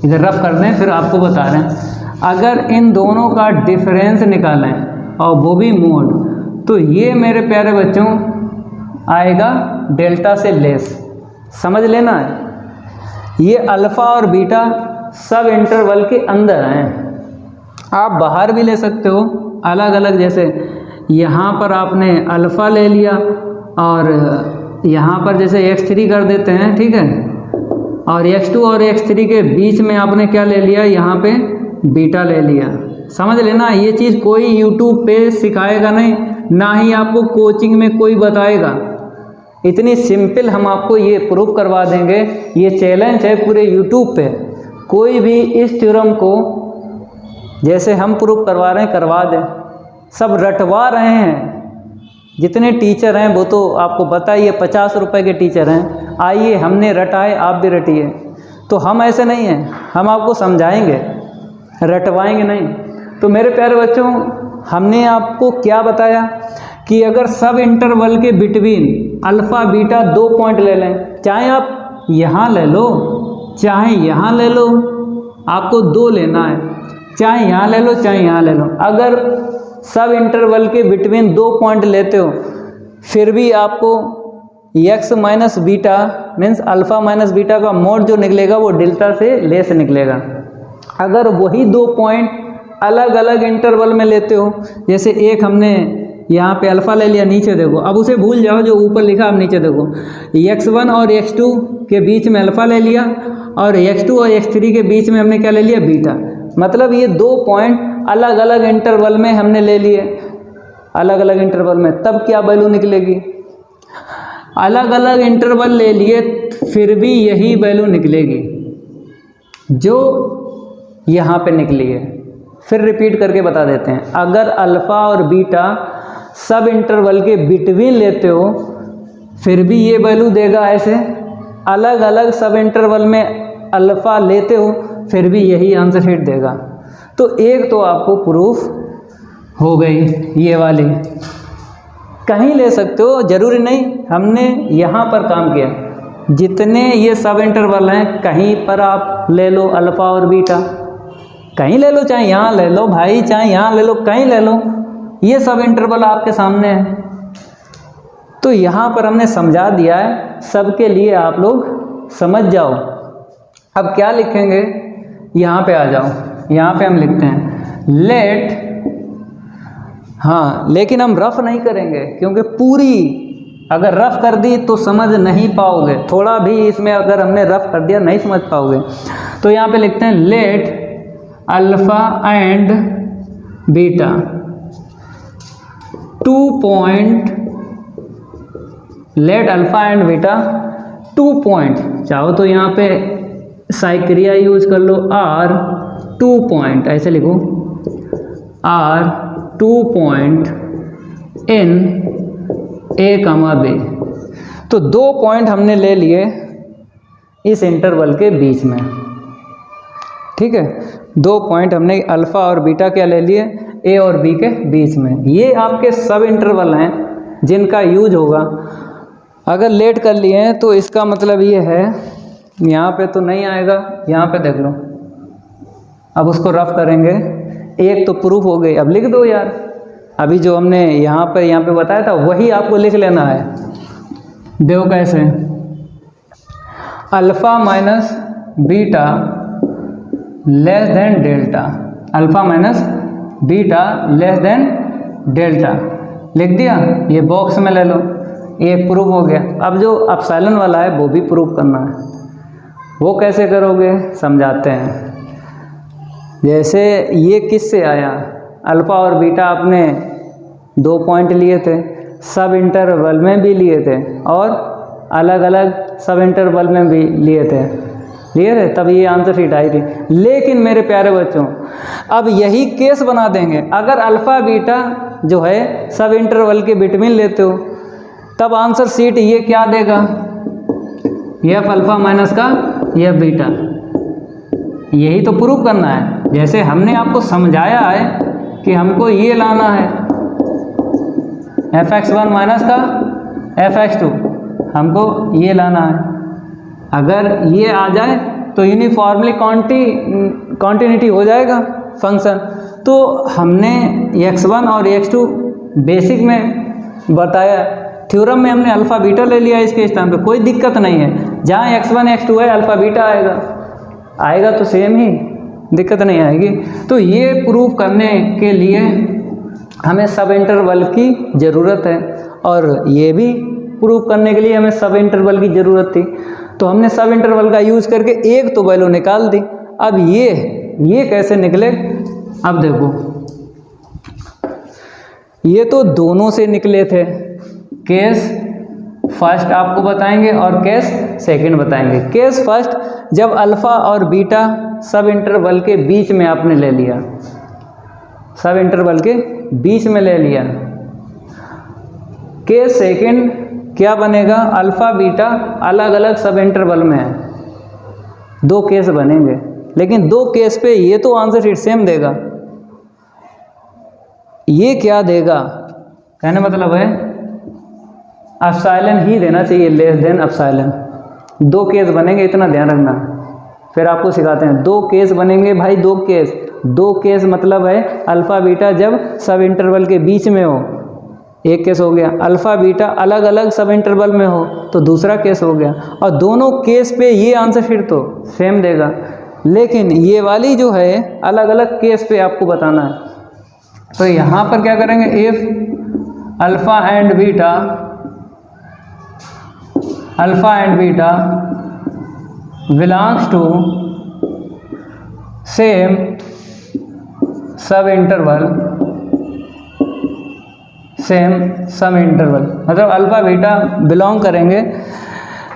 इधर रफ कर दें फिर आपको बता रहे हैं, अगर इन दोनों का डिफरेंस निकालें और वो भी मोड, तो ये मेरे प्यारे बच्चों आएगा डेल्टा से लेस। समझ लेना है, ये अल्फ़ा और बीटा सब इंटरवल के अंदर हैं। आप बाहर भी ले सकते हो अलग अलग, जैसे यहाँ पर आपने अल्फ़ा ले लिया और यहाँ पर जैसे x3 कर देते हैं, ठीक है, और x2 और x3 के बीच में आपने क्या ले लिया, यहाँ पे बीटा ले लिया। समझ लेना, ये चीज़ कोई यूट्यूब पे सिखाएगा नहीं, ना ही आपको कोचिंग में कोई बताएगा। इतनी सिंपल हम आपको ये प्रूफ करवा देंगे। ये चैलेंज है पूरे यूट्यूब पे, कोई भी इस थ्योरम को जैसे हम प्रूफ करवा रहे हैं करवा दें। सब रटवा रहे हैं, जितने टीचर हैं वो तो आपको बताइए 50 रुपए के टीचर हैं। आइए हमने रटाए, आप भी रटिए। तो हम ऐसे नहीं हैं, हम आपको समझाएंगे, रटवाएंगे नहीं। तो मेरे प्यारे बच्चों, हमने आपको क्या बताया कि अगर सब इंटरवल के बिटवीन अल्फ़ा बीटा 2 पॉइंट ले लें, चाहे आप यहाँ ले लो चाहे यहाँ ले लो, आपको 2 लेना है, चाहे यहाँ ले लो चाहे यहाँ ले लो। अगर सब इंटरवल के बिटवीन 2 पॉइंट लेते हो, फिर भी आपको x minus beta means alpha minus beta का मोड जो निकलेगा वो डेल्टा से लेस निकलेगा। अगर वही 2 पॉइंट अलग अलग इंटरवल में लेते हो, जैसे एक हमने यहाँ पे अल्फ़ा ले लिया, नीचे देखो, अब उसे भूल जाओ जो ऊपर लिखा, अब नीचे देखो, x1 और x2 के बीच में अल्फ़ा ले लिया और x2 और x3 के बीच में हमने क्या ले लिया, बीटा। मतलब ये 2 पॉइंट अलग अलग इंटरवल में हमने ले लिए, अलग अलग इंटरवल में, तब क्या वैल्यू निकलेगी, अलग अलग इंटरवल ले लिए फिर भी यही वैल्यू निकलेगी जो यहाँ पे निकली है। फिर रिपीट करके बता देते हैं, अगर अल्फ़ा और बीटा सब इंटरवल के बिटवीन लेते हो फिर भी ये वैल्यू देगा ऐसे, अलग अलग सब इंटरवल में अल्फ़ा लेते हो फिर भी यही आंसर शीट देगा। तो एक तो आपको प्रूफ हो गई ये वाली, कहीं ले सकते हो, ज़रूरी नहीं, हमने यहाँ पर काम किया। जितने ये सब इंटरवल हैं कहीं पर आप ले लो अल्फ़ा और बीटा, कहीं ले लो, चाहे यहाँ ले लो भाई, चाहे यहाँ ले लो, कहीं ले लो, ये सब इंटरवल आपके सामने है। तो यहाँ पर हमने समझा दिया है, सबके लिए आप लोग समझ जाओ। अब क्या लिखेंगे, यहाँ पे आ जाओ, यहाँ पे हम लिखते हैं लेट, हाँ लेकिन हम रफ नहीं करेंगे क्योंकि पूरी अगर रफ कर दी तो समझ नहीं पाओगे, थोड़ा भी इसमें अगर हमने रफ कर दिया नहीं समझ पाओगे। तो यहाँ पे लिखते हैं late alpha and beta 2 point, late alpha and beta 2 point, चाहो तो यहाँ पे साइक्रिया यूज कर लो, R 2 पॉइंट, ऐसे लिखो R 2 point in A, B। तो 2 पॉइंट हमने ले लिए इस इंटरवल के बीच में, ठीक है, 2 पॉइंट हमने अल्फ़ा और बीटा क्या ले लिए, A और B के बीच में। ये आपके सब इंटरवल हैं जिनका यूज होगा। अगर लेट कर लिए हैं तो इसका मतलब ये है, यहाँ पे तो नहीं आएगा, यहाँ पे देख लो, अब उसको रफ करेंगे। एक तो प्रूफ हो गई, अब लिख दो यार, अभी जो हमने यहाँ पे बताया था वही आपको लिख लेना है। देखो कैसे, alpha minus beta less than delta, alpha minus beta less than delta लिख दिया, ये बॉक्स में ले लो, ये प्रूफ हो गया। अब जो एप्सिलॉन वाला है वो भी प्रूफ करना है, वो कैसे करोगे समझाते हैं। जैसे ये किससे आया, अल्फ़ा और बीटा आपने 2 पॉइंट लिए थे, सब इंटरवल में भी लिए थे और अलग अलग सब इंटरवल में भी लिए थे, तब ये आंसर शीट आई थी। लेकिन मेरे प्यारे बच्चों अब यही केस बना देंगे, अगर अल्फ़ा बीटा जो है सब इंटरवल के बिटवीन लेते हो तब आंसर शीट ये क्या देगा, एफ अल्फ़ा माइनस का या बीटा, यही तो प्रूव करना है। जैसे हमने आपको समझाया है कि हमको ये लाना है fx1 माइनस का fx2, हमको ये लाना है। अगर ये आ जाए तो यूनिफॉर्मली कॉन्टिन्यूटी हो जाएगा फंक्शन। तो हमने x1 और x2 बेसिक में बताया, थ्योरम में हमने अल्फ़ा बीटा ले लिया इसके इस टाइम पे, कोई दिक्कत नहीं है। जहाँ x1 x2 है अल्फ़ा बीटा आएगा तो सेम ही, दिक्कत नहीं आएगी। तो ये प्रूव करने के लिए हमें सब इंटरवल की ज़रूरत है, और ये भी प्रूव करने के लिए हमें सब इंटरवल की ज़रूरत थी। तो हमने सब इंटरवल का यूज़ करके एक तो वैल्यू निकाल दी। अब ये कैसे निकले, अब देखो, ये तो दोनों से निकले थे। केस फर्स्ट आपको बताएंगे और केस सेकंड बताएंगे। केस फर्स्ट, जब अल्फ़ा और बीटा सब इंटरवल के बीच में आपने ले लिया, सब इंटरवल के बीच में ले लिया। केस सेकंड क्या बनेगा, अल्फ़ा बीटा अलग अलग सब इंटरवल में है, दो केस बनेंगे, लेकिन दो केस पे ये तो आंसर शीट सेम देगा। ये क्या देगा, कहने मतलब है एप्सिलॉन ही देना चाहिए, लेस देन एप्सिलॉन। दो केस बनेंगे, इतना ध्यान रखना। फिर आपको सिखाते हैं, दो केस बनेंगे भाई, दो केस मतलब है अल्फ़ा बीटा जब सब इंटरवल के बीच में हो, एक केस हो गया। अल्फ़ा बीटा अलग अलग सब इंटरवल में हो तो दूसरा केस हो गया। और दोनों केस पे ये आंसर शीट तो सेम देगा, लेकिन ये वाली जो है अलग अलग केस पे आपको बताना है। तो यहाँ पर क्या करेंगे, if alpha and beta belongs to same subinterval, मतलब अल्फ़ा बीटा बिलोंग करेंगे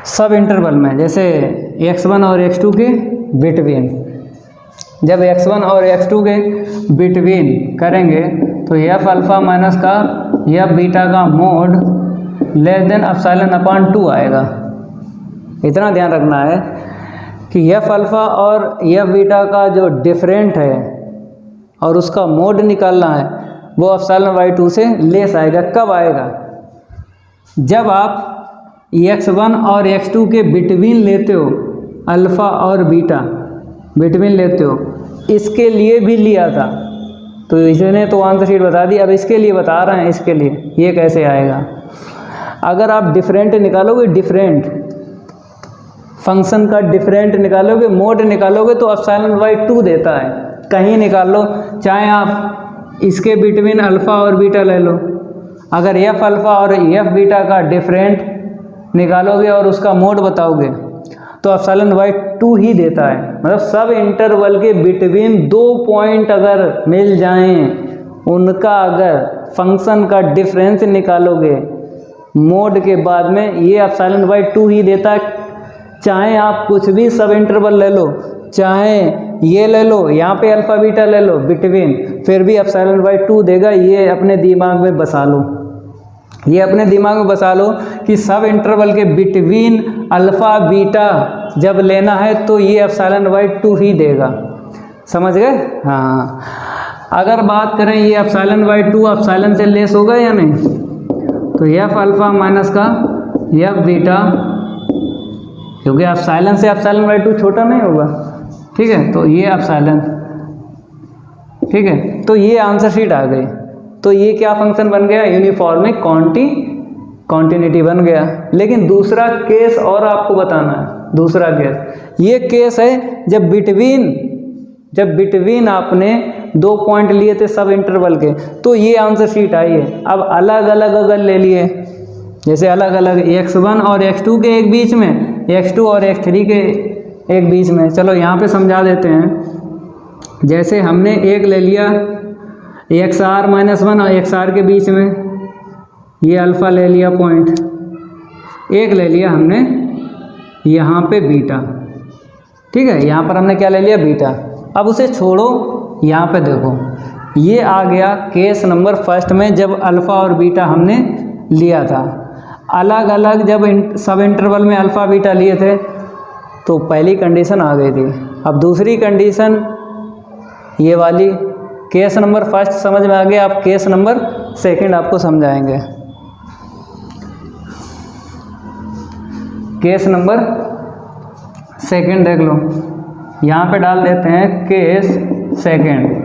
सब इंटरवल में। जैसे x1 और x2 के बिटवीन, जब x1 और x2 के बिटवीन करेंगे तो f अल्फ़ा माइनस का f बीटा का mode less then epsilon upon 2 आएगा। इतना ध्यान रखना है कि f अल्फ़ा और f बीटा का जो डिफरेंट है और उसका मोड निकालना है वो एप्सिलॉन/2 से लेस आएगा। कब आएगा, जब आप x1 और x2 के बिटवीन लेते हो, अल्फ़ा और बीटा बिटवीन लेते हो। इसके लिए भी लिया था तो इसने तो आंसर शीट बता दी, अब इसके लिए बता रहे हैं, इसके लिए ये कैसे आएगा। अगर आप डिफरेंट निकालोगे, डिफरेंट फंक्शन का डिफरेंट निकालोगे, मोड निकालोगे तो एप्सिलॉन/2 देता है। कहीं निकाल लो, चाहे आप इसके बिटवीन अल्फ़ा और बीटा ले लो। अगर f अल्फ़ा और f बीटा का डिफरेंट निकालोगे और उसका मोड बताओगे तो एप्सिलॉन/2 ही देता है। मतलब सब इंटरवल के बिटवीन दो पॉइंट अगर मिल जाएं, उनका अगर फंक्शन का डिफरेंस निकालोगे मोड के बाद में, ये एप्सिलॉन/2 ही देता है। चाहे आप कुछ भी सब इंटरवल ले लो, चाहे ये ले लो, यहाँ पे अल्फ़ा बीटा ले लो बिटवीन, फिर भी एप्सिलॉन/2 देगा। ये अपने दिमाग में बसा लो, ये अपने दिमाग में बसा लो कि सब इंटरवल के बिटवीन अल्फ़ा बीटा जब लेना है तो ये एप्सिलॉन/2 ही देगा। समझ गए? हाँ। अगर बात करें ये एप्सिलॉन/2 एप्सिलॉन से लेस होगा या नहीं, तो f अल्फ़ा माइनस का f बीटा, क्योंकि एप्सिलॉन से एप्सिलॉन/2 छोटा नहीं होगा, ठीक है। तो ये एप्सिलॉन, ठीक है। तो ये आंसर शीट आ गई। तो ये क्या फंक्शन बन गया, यूनिफॉर्मली कॉन्टिन्यूटी बन गया। लेकिन दूसरा केस और आपको बताना है। दूसरा केस, ये केस है जब बिटवीन आपने दो पॉइंट लिए थे सब इंटरवल के, तो ये आंसर शीट आई है। अब अलग अलग अगर ले लिए, जैसे अलग अलग x1 और x2 के एक बीच में, x2 और x3 के एक बीच में। चलो यहाँ पे समझा देते हैं। जैसे हमने एक ले लिया xr-1 और xr के बीच में, ये अल्फ़ा ले लिया पॉइंट, एक ले लिया हमने यहाँ पे बीटा, ठीक है। यहाँ पर हमने क्या ले लिया, बीटा। अब उसे छोड़ो, यहाँ पे देखो, ये आ गया केस नंबर फर्स्ट में जब अल्फ़ा और बीटा हमने लिया था। अलग अलग जब सब इंटरवल में अल्फ़ा बीटा लिए थे तो पहली कंडीशन आ गई थी। अब दूसरी कंडीशन ये वाली, केस नंबर फर्स्ट समझ में आ गया, आप केस नंबर सेकंड आपको समझाएंगे। केस नंबर सेकंड देख लो, यहाँ पे डाल देते हैं केस सेकंड।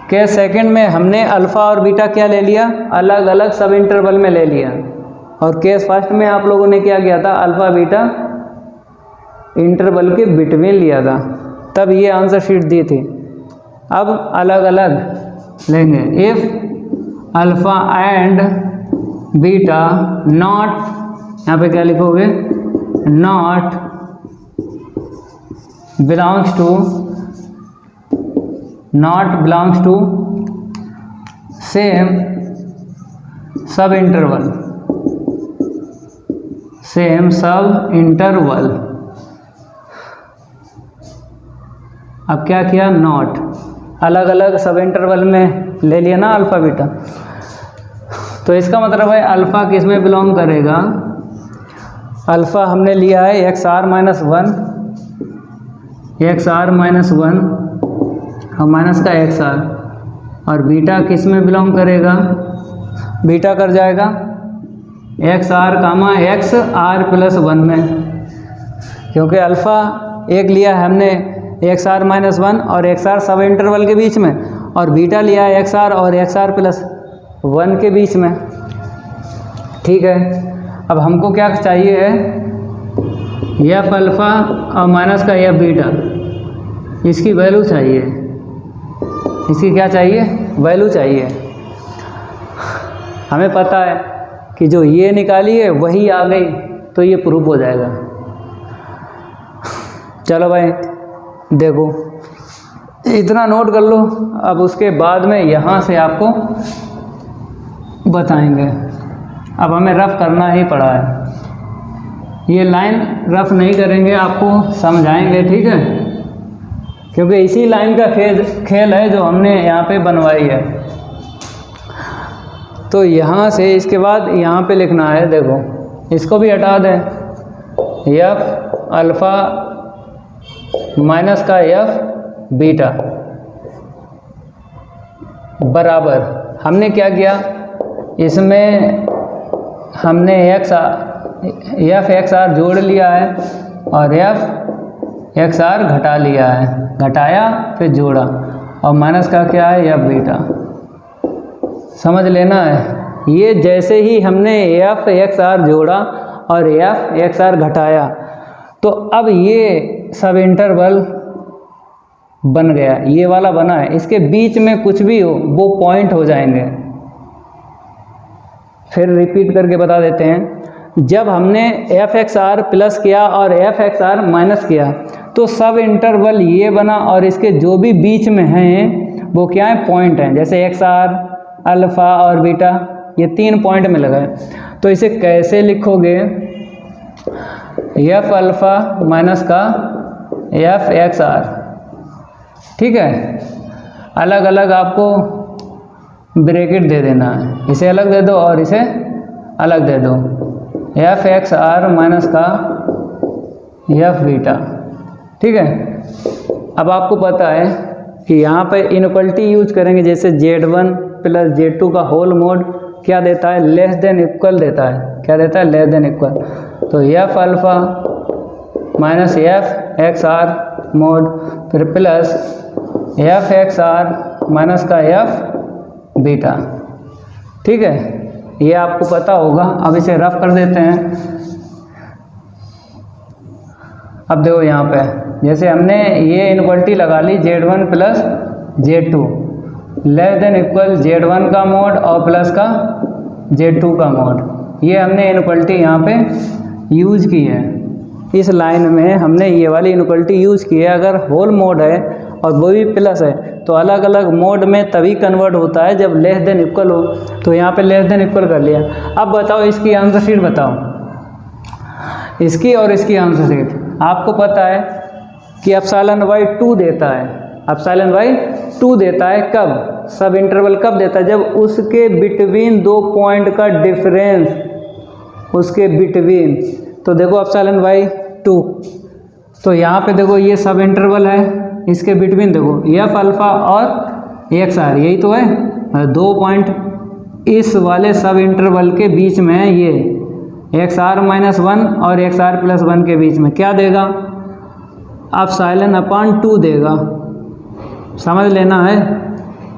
केस सेकंड में हमने अल्फ़ा और बीटा क्या ले लिया, अलग अलग सब इंटरवल में ले लिया। और केस फर्स्ट में आप लोगों ने क्या किया था, अल्फ़ा बीटा इंटरवल के बिटवीन लिया था, तब ये आंसर शीट दी थी। अब अलग अलग लेंगे। If alpha and beta not, यहाँ पे क्या लिखोगे, not belongs to same subinterval. अब क्या किया, नॉट अलग अलग सब इंटरवल में ले लिया ना अल्फ़ा बीटा। तो इसका मतलब है अल्फ़ा किस में बिलोंग करेगा, अल्फ़ा हमने लिया है XR माइनस वन और माइनस का XR, और बीटा किस में बिलोंग करेगा, बीटा कर जाएगा XR कामा XR प्लस 1 में, क्योंकि अल्फ़ा एक लिया है हमने XR माइनस 1 और XR सब इंटरवल के बीच में, और बीटा लिया है XR और XR प्लस 1 के बीच में। ठीक है, अब हमको क्या चाहिए है, एफ अल्फ़ा और माइनस का एफ बीटा, इसकी वैल्यू चाहिए, इसकी क्या चाहिए, वैल्यू चाहिए। हमें पता है कि जो ये निकाली है वही आ गई, तो ये प्रूफ हो जाएगा। चलो भाई देखो, इतना नोट कर लो। अब उसके बाद में यहाँ से आपको बताएंगे। अब हमें रफ करना ही पड़ा है, ये लाइन रफ नहीं करेंगे, आपको समझाएंगे, ठीक है, क्योंकि इसी लाइन का खेल है जो हमने यहाँ पे बनवाई है। तो यहाँ से इसके बाद यहाँ पे लिखना है, देखो इसको भी हटा दें, एफ अल्फ़ा माइनस का एफ बीटा बराबर, हमने क्या किया, इसमें हमने एफ एक्स आर जोड़ लिया है और एफ एक्स आर घटा लिया है, घटाया फिर जोड़ा, और माइनस का क्या है, एफ बीटा। समझ लेना है, ये जैसे ही हमने एफ एक्स आर जोड़ा और एफ एक्स आर घटाया, तो अब ये सब इंटरवल बन गया, ये वाला बना है, इसके बीच में कुछ भी हो वो पॉइंट हो जाएंगे। फिर रिपीट करके बता देते हैं, जब हमने एफ एक्स आर प्लस किया और एफ एक्स आर माइनस किया, तो सब इंटरवल ये बना, और इसके जो भी बीच में हैं वो क्या है, पॉइंट हैं। जैसे एक्स आर, अल्फ़ा और बीटा, ये 3 पॉइंट में लगा है। तो इसे कैसे लिखोगे, एफ अल्फ़ा माइनस का एफ एक्स आर, ठीक है, अलग अलग आपको ब्रैकेट दे देना है, इसे अलग दे दो और इसे अलग दे दो, एफ एक्स आर माइनस का एफ बीटा, ठीक है। अब आपको पता है कि यहाँ पे इनइक्वलिटी यूज करेंगे, जैसे Z1 प्लस Z2 का होल मोड क्या देता है, लेस देन इक्वल देता है, क्या देता है, लेस देन इक्वल। तो f alpha minus f x r mod, फिर plus f x r minus का एफ बीटा, ठीक है, ये आपको पता होगा। अब इसे रफ कर देते हैं। अब देखो यहाँ पे जैसे हमने ये इनइक्वलिटी लगा ली, Z1 plus Z2 less than equal Z1 का मोड और प्लस का Z2 का मोड, ये हमने इनइक्वलिटी यहाँ पे यूज की है। इस लाइन में हमने ये वाली इनइक्वलिटी यूज की है। अगर होल मोड है और वो भी प्लस है तो अलग अलग मोड में तभी कन्वर्ट होता है जब लेस देन इक्वल हो। तो यहाँ पे लेस देन इक्वल कर लिया। अब बताओ इसकी आंसर शीट बताओ, इसकी और इसकी आंसर शीट। आपको पता है कि एप्सिलॉन वाई 2 देता है, एप्सिलॉन वाई 2 देता है कब, सब इंटरवल कब देता है, जब उसके बिटवीन 2 पॉइंट का डिफरेंस, उसके बिटवीन। तो देखो एप्सिलॉन बाई 2, तो यहाँ पे देखो ये सब इंटरवल है, इसके बिटवीन देखो एफ अल्फ़ा और एक्स आर, यही तो है 2 पॉइंट इस वाले सब इंटरवल के बीच में है ये एक्स आर माइनस 1 और एक्स आर प्लस 1 के बीच में क्या देगा, एप्सिलॉन अपॉन 2 देगा। समझ लेना है,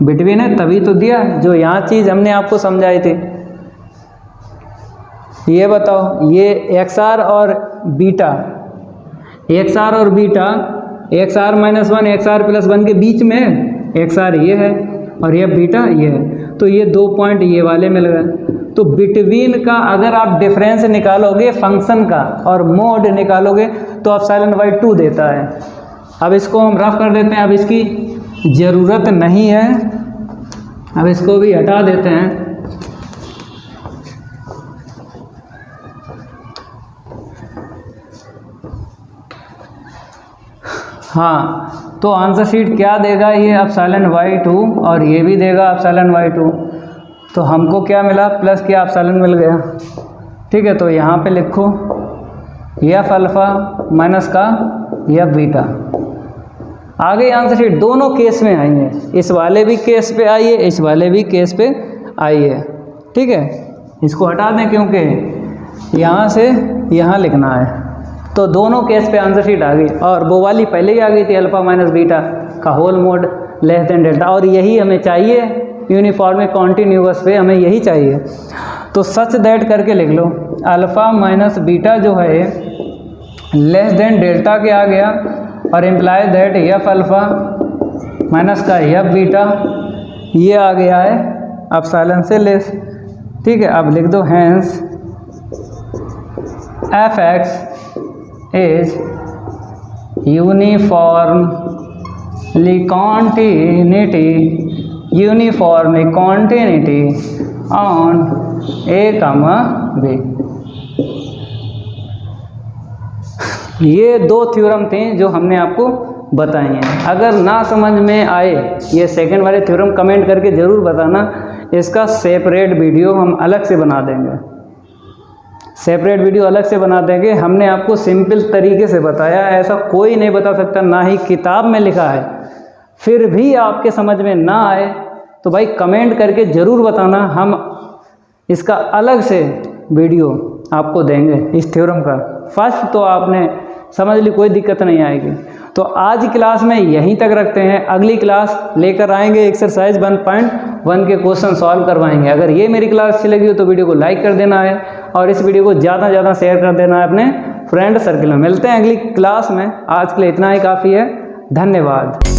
बिटवीन है तभी तो दिया, जो यहाँ चीज़ हमने आपको समझाई थी। ये बताओ, ये एक्स आर और बीटा, एक्स आर और beta x r minus 1 x r plus 1 के बीच में है, एक्स आर ये है और ये बीटा ये है, तो ये 2 पॉइंट ये वाले मिल गए। तो बिटवीन का अगर आप डिफरेंस निकालोगे फंक्शन का और मोड निकालोगे तो एप्सिलॉन बाई 2 देता है। अब इसको हम रफ कर देते हैं, अब इसकी ज़रूरत नहीं है, अब इसको भी हटा देते हैं। हाँ, तो आंसर शीट क्या देगा, ये एप्सिलॉन बाई 2 और ये भी देगा एप्सिलॉन बाई 2। तो हमको क्या मिला, प्लस क्या एप्सिलॉन मिल गया। ठीक है, तो यहाँ पे लिखो एफ अल्फ़ा माइनस का एफ बीटा। आगे आंसर शीट दोनों केस में आई है, इस वाले भी केस पे आई है, इस वाले भी केस पे आई है। ठीक है, इसको हटा दें क्योंकि यहाँ से यहाँ लिखना है, तो दोनों केस पे आंसर शीट आ गई। और वो वाली पहले ही आ गई थी, अल्फ़ा माइनस बीटा का whole mod less than delta, और यही हमें चाहिए यूनिफॉर्म कॉन्टीन्यूअस पे, हमें यही चाहिए। तो सच दैट करके लिख लो, अल्फ़ा माइनस बीटा जो है लेस देन डेल्टा के आ गया, और imply that F alpha minus का एफ बीटा ये आ गया है एप्सिलॉन से लेस। ठीक है, अब लिख दो hence f x is uniformly continuity on A, B। ये दो थ्योरम थे जो हमने आपको बताए हैं। अगर ना समझ में आए ये सेकंड वाले थ्योरम कमेंट करके ज़रूर बताना, इसका सेपरेट वीडियो हम अलग से बना देंगे, सेपरेट वीडियो अलग से बना देंगे। हमने आपको सिंपल तरीके से बताया, ऐसा कोई नहीं बता सकता, ना ही किताब में लिखा है। फिर भी आपके समझ में ना आए तो भाई कमेंट करके ज़रूर बताना, हम इसका अलग से वीडियो आपको देंगे इस थ्योरम का। फर्स्ट तो आपने समझ ली, कोई दिक्कत नहीं आएगी। तो आज क्लास में यहीं तक रखते हैं, अगली क्लास लेकर आएंगे एक्सरसाइज 1.1 के क्वेश्चन सॉल्व करवाएंगे। अगर ये मेरी क्लास अच्छी लगी हो तो वीडियो को लाइक कर देना है और इस वीडियो को ज़्यादा से ज़्यादा शेयर कर देना है अपने फ्रेंड सर्किल में। मिलते हैं अगली क्लास में, आज के लिए इतना ही काफ़ी है। धन्यवाद।